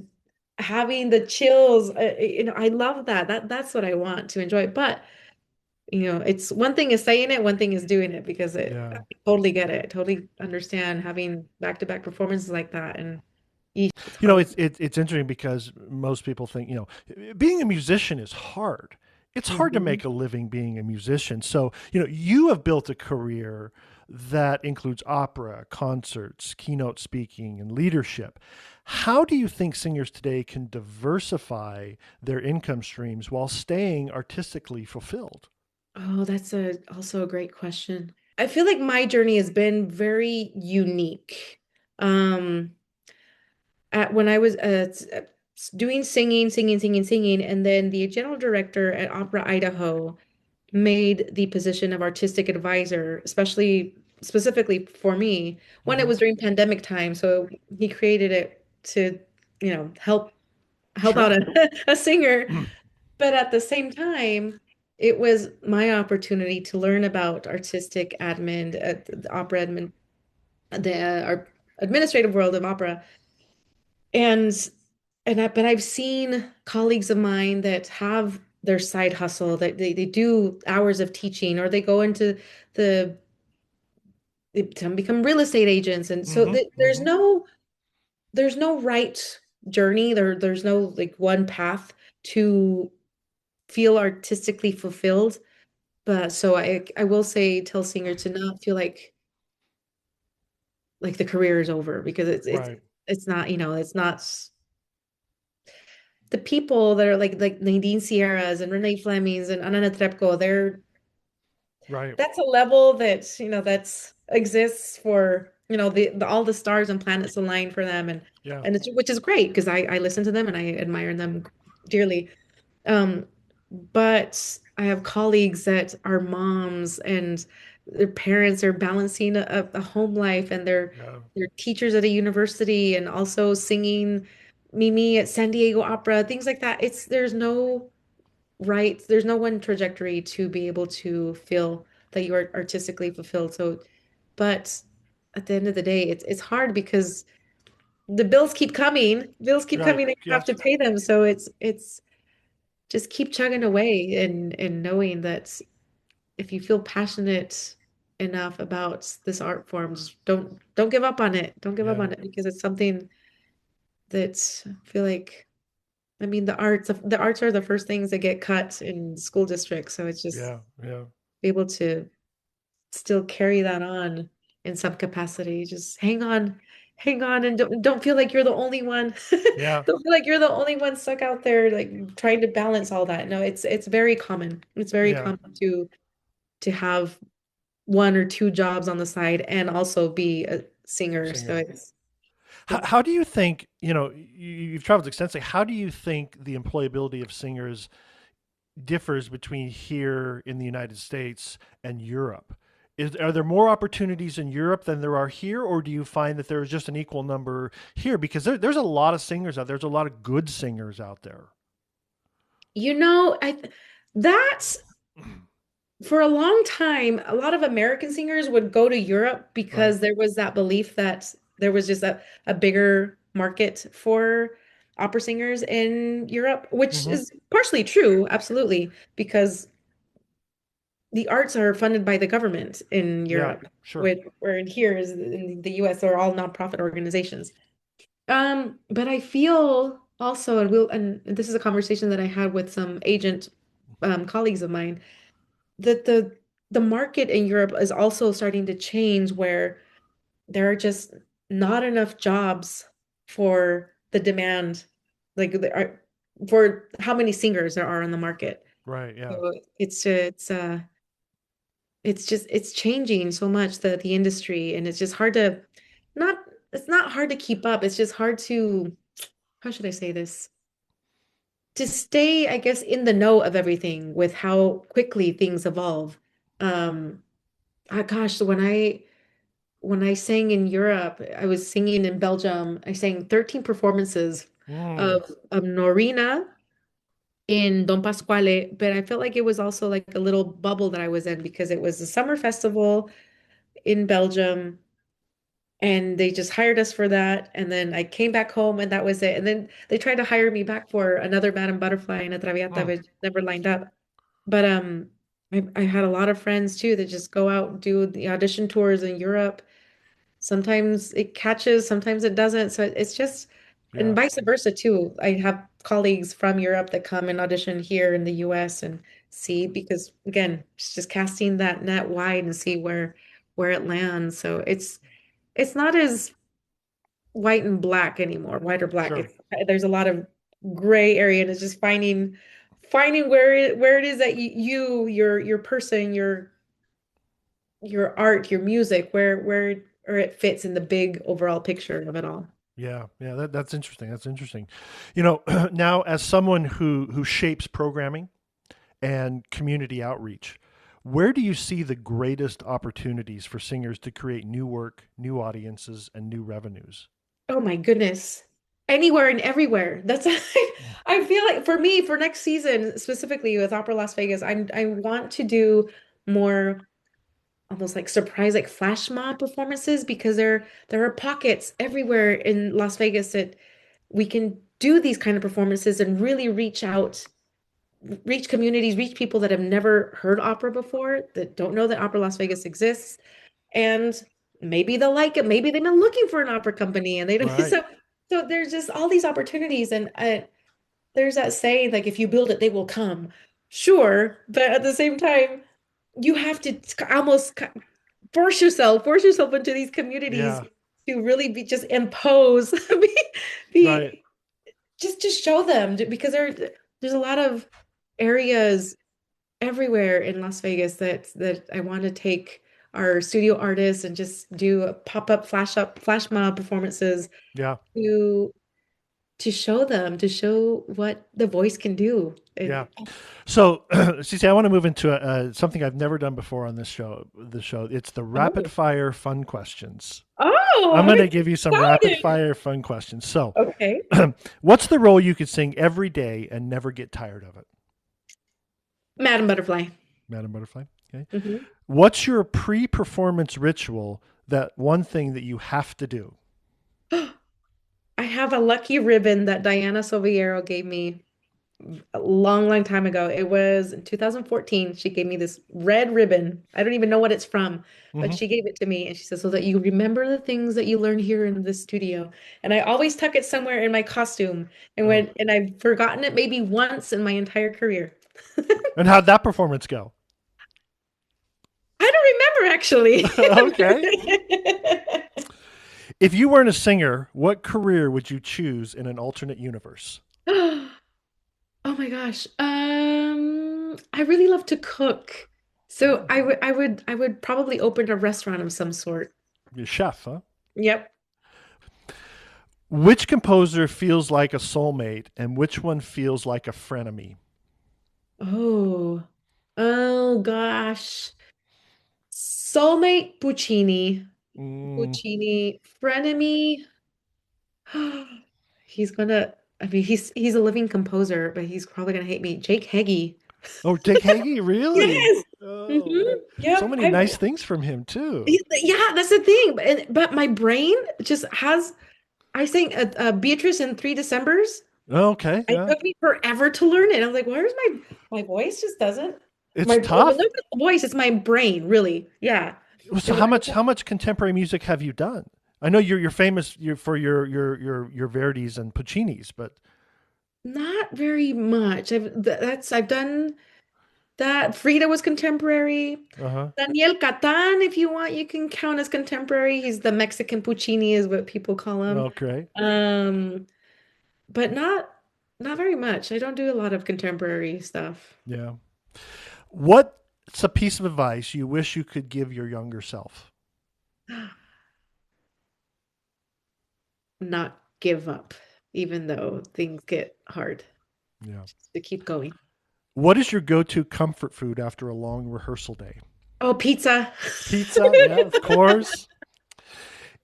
Speaker 2: having the chills. I love that. That's what I want to enjoy. But it's one thing is saying it, one thing is doing it because I
Speaker 1: Yeah.
Speaker 2: totally get it. I totally understand having back-to-back performances like that, and it's
Speaker 1: You know,
Speaker 2: hard.
Speaker 1: it's interesting because most people think, being a musician is hard. It's hard to
Speaker 2: Mhm.
Speaker 1: make a living being a musician. So, you have built a career that includes opera, concerts, keynote speaking, and leadership. How do you think singers today can diversify their income streams while staying artistically fulfilled?
Speaker 2: Oh, that's also a great question. I feel like my journey has been very unique. Um, when I was doing singing, and then the general director at Opera Idaho made the position of artistic advisor, especially specifically for me when it
Speaker 1: Hmm.
Speaker 2: was during pandemic time. So he created it to, help out
Speaker 1: Sure.
Speaker 2: a singer. But at the same time, it was my opportunity to learn about artistic admin, the opera admin, our administrative world of opera. And but I've seen colleagues of mine that have their side hustle, that they do hours of teaching, or they go into the they become real estate agents. And so
Speaker 1: Hmm.
Speaker 2: there's
Speaker 1: Hmm.
Speaker 2: no right journey. There's no like one path to feel artistically fulfilled. But so I will say, tell singer to not feel like the career is over, because
Speaker 1: Right.
Speaker 2: it's not, it's not the people that are like Nadine Sierras and Renee Flemings and Anna Netrebko.
Speaker 1: Right.
Speaker 2: That's a level that that's exists for, the all the stars and planets align for them. and
Speaker 1: Yeah.
Speaker 2: and it's, which is great because I listen to them and I admire them dearly. Um, but I have colleagues that are moms, and their parents are balancing a home life, and
Speaker 1: Yeah.
Speaker 2: they're teachers at a university and also singing Mimi at San Diego Opera, things like that. There's no one trajectory to be able to feel that you are artistically fulfilled. So, but at the end of the day, it's hard because the bills keep
Speaker 1: Right.
Speaker 2: coming, and you have to
Speaker 1: Yes.
Speaker 2: pay them. So it's just keep chugging away, and knowing that if you feel passionate enough about this art form, just don't give up on it. Don't give up
Speaker 1: Yeah.
Speaker 2: on it because it's something that I feel like, I mean, the arts are the first things that get cut in school districts. So it's just
Speaker 1: Yeah. Yeah.
Speaker 2: be able to still carry that on in some capacity. Just hang on, and don't feel like you're the only one.
Speaker 1: Yeah.
Speaker 2: Don't feel like you're the only one stuck out there like trying to balance all that. No, it's very common. It's very
Speaker 1: Yeah.
Speaker 2: common to have one or two jobs on the side and also be a singer. So
Speaker 1: Singer. How do you think, you've traveled extensively. How do you think the employability of singers differs between here in the United States and Europe? Are there more opportunities in Europe than there are here, or do you find that there's just an equal number here? Because there's a lot of singers out there. There's a lot of good singers out there.
Speaker 2: You know, that's for a long time, a lot of American singers would go to Europe
Speaker 1: Right.
Speaker 2: because there was that belief that there was just a bigger market for opera singers in Europe, which
Speaker 1: Hmm.
Speaker 2: is partially true, absolutely, because the arts are funded by the government in
Speaker 1: Yeah,
Speaker 2: Europe,
Speaker 1: sure.
Speaker 2: where in here is in the US, they're all nonprofit organizations. But I feel also, and this is a conversation that I had with some agent colleagues of mine, that the market in Europe is also starting to change where there are just not enough jobs for the demand, like there are, for how many singers there are on the market.
Speaker 1: Right. Yeah.
Speaker 2: So it's just it's changing so much the industry, and it's just hard to not it's not hard to keep up. It's just hard to, how should I say this? To stay, I guess, in the know of everything with how quickly things evolve. Um, gosh, when I sang in Europe, I was singing in Belgium. I sang 13 performances
Speaker 1: Mm.
Speaker 2: of Norina in Don Pasquale, but I felt like it was also like a little bubble that I was in because it was a summer festival in Belgium, and they just hired us for that. And then I came back home and that was it. And then they tried to hire me back for another Madame Butterfly and a Traviata,
Speaker 1: Mm.
Speaker 2: which never lined up. But I had a lot of friends too that just go out and do the audition tours in Europe. Sometimes it catches, sometimes it doesn't. So it's just, and
Speaker 1: Yeah.
Speaker 2: vice versa too. I have colleagues from Europe that come and audition here in the US and see, because again, it's just casting that net wide and see where it lands. So it's not as white and black anymore, white or black.
Speaker 1: Sure.
Speaker 2: It's there's a lot of gray area, and it's just finding where it is that your person, your art, your music, where it fits in the big overall picture of it all.
Speaker 1: Yeah, yeah, that's interesting. That's interesting. Now as someone who shapes programming and community outreach, where do you see the greatest opportunities for singers to create new work, new audiences, and new revenues?
Speaker 2: Oh my goodness. Anywhere and everywhere. That's I feel like for me, for next season, specifically with Opera Las Vegas, I want to do more almost like surprise, like flash mob performances, because there are pockets everywhere in Las Vegas that we can do these kind of performances and really reach out, reach communities, reach people that have never heard opera before, that don't know that Opera Las Vegas exists, and maybe they'll like it. Maybe they've been looking for an opera company and they don't.
Speaker 1: Right.
Speaker 2: So there's just all these opportunities, and there's that saying like, if you build it, they will come. Sure, but at the same time, you have to almost force yourself into these communities
Speaker 1: Yeah.
Speaker 2: to really be just impose
Speaker 1: Right.
Speaker 2: be just show them, because there's a lot of areas everywhere in Las Vegas that I want to take our studio artists and just do a pop-up flash mob performances
Speaker 1: Yeah.
Speaker 2: to show them, to show what the voice can do.
Speaker 1: Yeah.
Speaker 2: And
Speaker 1: So, Cece, I want to move into something I've never done before on this show. It's the rapid
Speaker 2: oh,
Speaker 1: fire fun questions.
Speaker 2: oh,
Speaker 1: I'm
Speaker 2: I'm
Speaker 1: going to give you some rapid
Speaker 2: excited.
Speaker 1: fire fun questions. So,
Speaker 2: Okay.
Speaker 1: what's the role you could sing every day and never get tired of it?
Speaker 2: Madam Butterfly.
Speaker 1: Madam Butterfly. Okay.
Speaker 2: Mhm.
Speaker 1: What's your pre-performance ritual? That one thing that you have to do.
Speaker 2: I have a lucky ribbon that Diana Soviero gave me a long, long time ago. It was in 2014. She gave me this red ribbon. I don't even know what it's from, but
Speaker 1: Hmm.
Speaker 2: she gave it to me and she said, so that you remember the things that you learn here in this studio. And I always tuck it somewhere in my costume. And
Speaker 1: Oh.
Speaker 2: I've forgotten it maybe once in my entire career.
Speaker 1: And how'd that performance go?
Speaker 2: I don't remember actually.
Speaker 1: Okay. If you weren't a singer, what career would you choose in an alternate universe?
Speaker 2: Oh my gosh. I really love to cook. So I would probably open a restaurant of some sort.
Speaker 1: You're a chef, huh?
Speaker 2: Yep.
Speaker 1: Which composer feels like a soulmate and which one feels like a frenemy?
Speaker 2: Oh, oh gosh. Soulmate Puccini.
Speaker 1: Mm.
Speaker 2: Puccini. Frenemy. He's gonna, I mean, he's a living composer, but he's probably gonna hate me. Jake Heggie.
Speaker 1: Oh, Dick Hagee, really?
Speaker 2: Yes.
Speaker 1: Oh, so
Speaker 2: Yep.
Speaker 1: many nice things from him too.
Speaker 2: Yeah, that's the thing. But my brain just has. I sang Beatrice in Three Decembers.
Speaker 1: Okay,
Speaker 2: It
Speaker 1: yeah.
Speaker 2: took me forever to learn it. I was like, where's my voice? Just doesn't.
Speaker 1: It's
Speaker 2: My
Speaker 1: tough.
Speaker 2: not the voice, it's my brain, really. Yeah.
Speaker 1: So
Speaker 2: It-
Speaker 1: how much contemporary music have you done? I know you're famous for your Verdis and Puccinis, but
Speaker 2: Not very much. I've done that. Frida was contemporary.
Speaker 1: uh-huh.
Speaker 2: Daniel Catan, if you want, you can count as contemporary. He's the Mexican Puccini, is what people call him.
Speaker 1: Okay.
Speaker 2: Um, but not very much. I don't do a lot of contemporary stuff.
Speaker 1: Yeah. What's a piece of advice you wish you could give your younger self?
Speaker 2: Not give up, even though things get hard.
Speaker 1: Yeah.
Speaker 2: Just to keep going.
Speaker 1: What is your go-to comfort food after a long rehearsal day?
Speaker 2: Oh, pizza.
Speaker 1: Pizza, yeah, of course.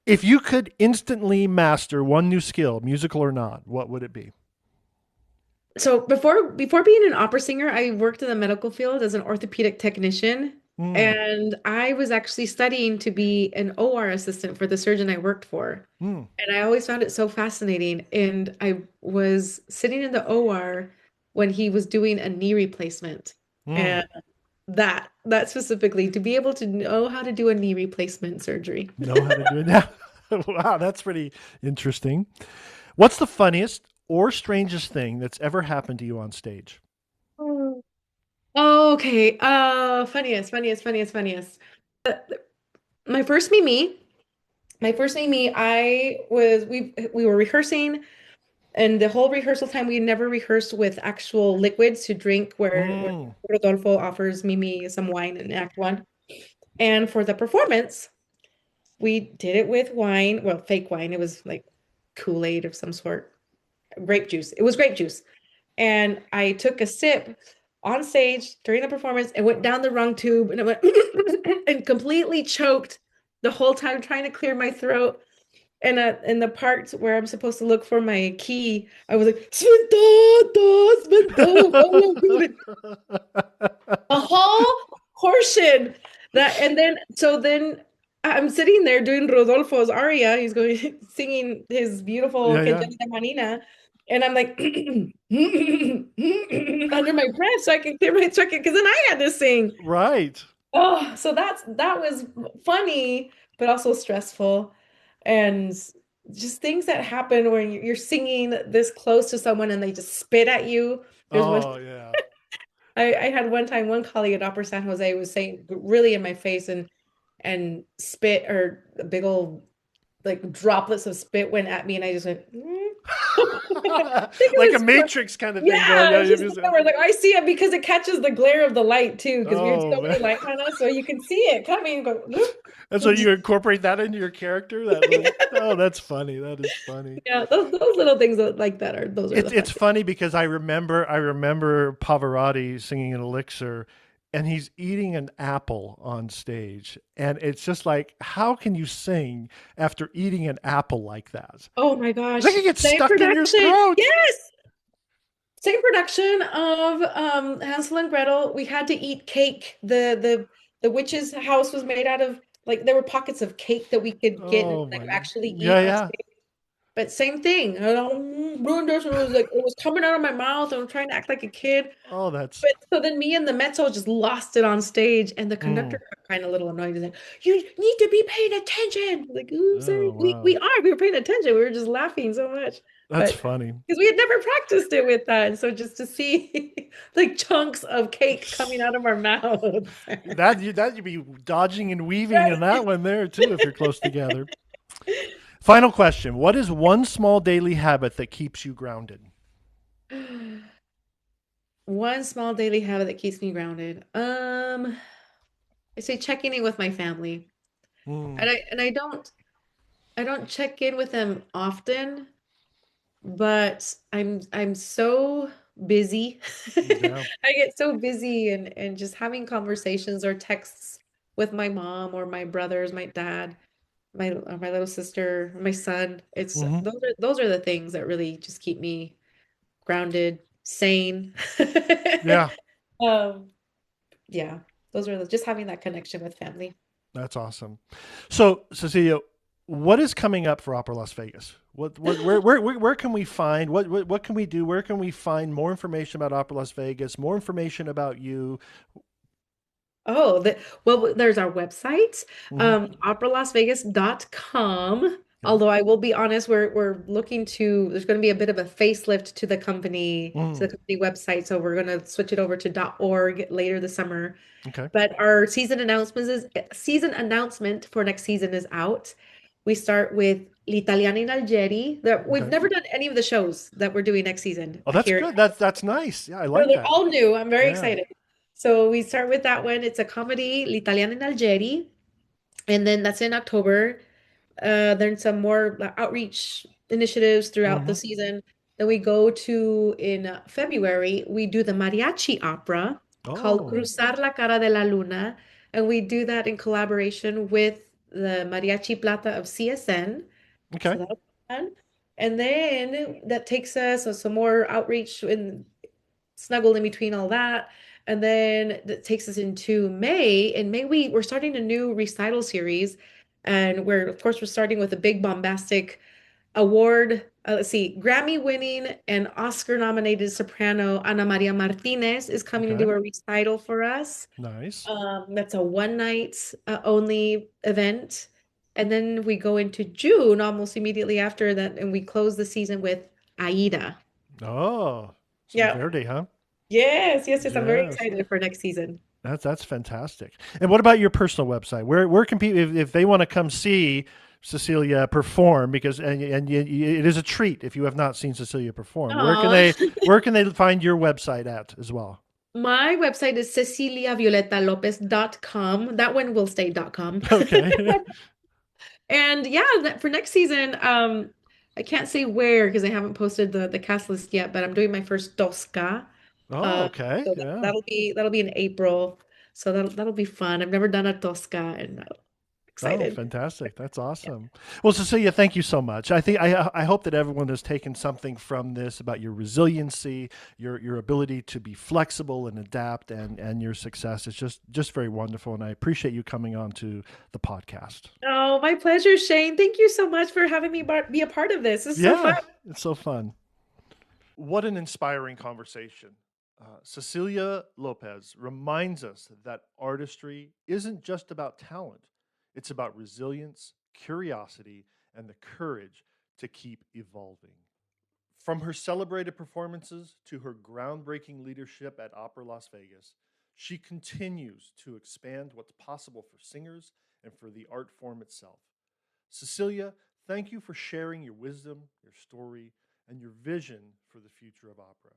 Speaker 1: If you could instantly master one new skill, musical or not, what would it be?
Speaker 2: So before being an opera singer, I worked in the medical field as an orthopedic technician,
Speaker 1: Mm,
Speaker 2: and I was actually studying to be an OR assistant for the surgeon I worked for.
Speaker 1: mm,
Speaker 2: And I always found it so fascinating. And I was sitting in the OR when he was doing a knee replacement.
Speaker 1: mm.
Speaker 2: And that specifically, to be able to know how to do a knee replacement surgery.
Speaker 1: Know how to do it now. Wow, that's pretty interesting. What's the funniest or strangest thing that's ever happened to you on stage?
Speaker 2: Oh. Okay. Funniest. My first Mimi, we were rehearsing, and the whole rehearsal time we never rehearsed with actual liquids to drink where
Speaker 1: Mm,
Speaker 2: Rodolfo offers Mimi some wine in Act One. And for the performance, we did it with wine, well, fake wine. It was like Kool-Aid of some sort, grape juice. It was grape juice. And I took a sip on stage during the performance and went down the wrong tube and it went and completely choked the whole time trying to clear my throat. And in the parts where I'm supposed to look for my key, I was like, Sventado, Sventado. A whole portion and then I'm sitting there doing Rodolfo's aria. He's going singing his beautiful
Speaker 1: yeah,
Speaker 2: Que
Speaker 1: yeah.
Speaker 2: Llama Manina, and I'm like under my breath so I can clear my throat because then I had to sing.
Speaker 1: Right.
Speaker 2: Oh, so that was funny, but also stressful, and just things that happen when you're singing this close to someone and they just spit at you. There's one
Speaker 1: Oh, yeah.
Speaker 2: I had one time one colleague at Opera San Jose was saying really in my face and spit or a big old like droplets of spit went at me and I just went I think
Speaker 1: Like
Speaker 2: it
Speaker 1: a
Speaker 2: was
Speaker 1: Matrix kind of thing going.
Speaker 2: yeah,
Speaker 1: Yeah,
Speaker 2: it's just where like I see it because it catches the glare of the light too because we had
Speaker 1: oh
Speaker 2: so
Speaker 1: man.
Speaker 2: many lights on us so you can see it coming and go whoop.
Speaker 1: And so you incorporate that into your character? That little oh, that's funny. That is funny.
Speaker 2: Yeah, those little things like that are those are the fun
Speaker 1: It's funny because I remember Pavarotti singing an Elixir and he's eating an apple on stage. And it's just like, how can you sing after eating an apple like that?
Speaker 2: oh my
Speaker 1: I
Speaker 2: gosh
Speaker 1: think it gets
Speaker 2: same
Speaker 1: stuck in your
Speaker 2: production
Speaker 1: throat.
Speaker 2: yes same production of Hansel and Gretel. We had to eat cake. The witch's house was made out of like there were pockets of cake that we could get and
Speaker 1: Oh
Speaker 2: like
Speaker 1: my.
Speaker 2: actually
Speaker 1: Yeah,
Speaker 2: eat on
Speaker 1: yeah.
Speaker 2: stage. But same thing. I don't ruined it was like it was coming out of my mouth. I was trying to act like a kid.
Speaker 1: Oh, that's
Speaker 2: But so then me and the mezzo just lost it on stage, and the conductor
Speaker 1: mm.
Speaker 2: got kind of a little annoyed. He's like, "You need to be paying attention." Like, "Ooh,
Speaker 1: Oh
Speaker 2: sorry,
Speaker 1: wow.
Speaker 2: we are. We were paying attention. We were just laughing so much."
Speaker 1: That's
Speaker 2: But
Speaker 1: funny.
Speaker 2: because we had never practiced it with that. And so just to see like chunks of cake coming out of our mouths.
Speaker 1: You'd be dodging and weaving in that one there too if you're close together. Final question. What is one small daily habit that keeps you grounded?
Speaker 2: One small daily habit that keeps me grounded. I say checking in with my family.
Speaker 1: Mm,
Speaker 2: And I don't check in with them often, but I'm so busy.
Speaker 1: Yeah.
Speaker 2: I get so busy and just having conversations or texts with my mom or my brothers, my dad, my little sister, my son. It's
Speaker 1: Hmm.
Speaker 2: those are the things that really just keep me grounded, sane.
Speaker 1: Yeah.
Speaker 2: Um, yeah, those are just having that connection with family.
Speaker 1: That's awesome. So, Cecilia, what is coming up for Opera Las Vegas? Where can we find what can we do? Where can we find more information about Opera Las Vegas? More information about you?
Speaker 2: Oh, well, there's our website,
Speaker 1: Hmm.
Speaker 2: operalasvegas.com.
Speaker 1: Okay.
Speaker 2: Although I will be honest, we're looking to, there's going to be a bit of a facelift to the
Speaker 1: Mm.
Speaker 2: company website. So we're going to switch it over to .org later this summer.
Speaker 1: Okay.
Speaker 2: But our season announcement for next season is out. We start with L'Italiana in Algeri. We've
Speaker 1: Okay.
Speaker 2: never done any of the shows that we're doing next season
Speaker 1: Oh, that's
Speaker 2: here.
Speaker 1: good. That's nice. Yeah, I
Speaker 2: So
Speaker 1: like
Speaker 2: they're
Speaker 1: that.
Speaker 2: all new. I'm very
Speaker 1: Yeah.
Speaker 2: excited. So we start with that one. It's a comedy, L'Italiana in Algeri, and then that's in October. Then some more outreach initiatives throughout the
Speaker 1: Hmm.
Speaker 2: season. Then we go to in February, we do the mariachi opera called
Speaker 1: Oh.
Speaker 2: Cruzar la Cara de la Luna, and we do that in collaboration with the Mariachi Plata of CSN. So
Speaker 1: Okay.
Speaker 2: that'll be fun. And then that takes us some more outreach and snuggled in between all that. And then that takes us into May. In May, we're starting a new recital series. And of course, we're starting with a big bombastic award. Let's see, Grammy winning and Oscar nominated soprano Ana Maria Martinez is coming to
Speaker 1: Okay.
Speaker 2: do a recital for us.
Speaker 1: Nice.
Speaker 2: That's a one night only event. And then we go into June almost immediately after that, and we close the season with Aida.
Speaker 1: Oh, some
Speaker 2: Yeah.
Speaker 1: Verdi, huh?
Speaker 2: Yes, yes, yes. I'm very
Speaker 1: Yes.
Speaker 2: excited for next season.
Speaker 1: That's fantastic. And what about your personal website? Where can people if they want to come see Cecilia perform because it is a treat if you have not seen Cecilia perform.
Speaker 2: Aw.
Speaker 1: Where can they find your website at as well?
Speaker 2: My website is ceciliaviolettalopez.com. That one will stay .com.
Speaker 1: Okay.
Speaker 2: And yeah, for next season, I can't say where because I haven't posted the cast list yet, but I'm doing my first Tosca.
Speaker 1: Oh,
Speaker 2: Uh,
Speaker 1: okay.
Speaker 2: so
Speaker 1: Yeah.
Speaker 2: that'll be in April. So that'll be fun. I've never done a Tosca and
Speaker 1: Oh,
Speaker 2: excited.
Speaker 1: fantastic. That's awesome. Well, Cecilia, thank you so much. I hope that everyone has taken something from this about your resiliency, your ability to be flexible and adapt and your success. It's just very wonderful and I appreciate you coming on to the podcast.
Speaker 2: Oh, my pleasure, Shane. Thank you so much for having me be a part of this. It's so fun.
Speaker 1: Yeah, it's so fun. What an inspiring conversation. Cecilia Lopez reminds us that artistry isn't just about talent, it's about resilience, curiosity, and the courage to keep evolving. From her celebrated performances to her groundbreaking leadership at Opera Las Vegas, she continues to expand what's possible for singers and for the art form itself. Cecilia, thank you for sharing your wisdom, your story, and your vision for the future of opera.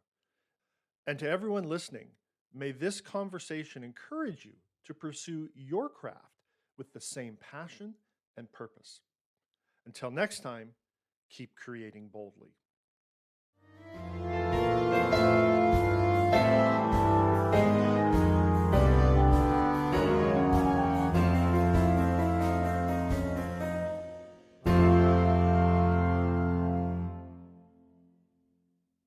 Speaker 1: And to everyone listening, may this conversation encourage you to pursue your craft with the same passion and purpose. Until next time, keep creating boldly.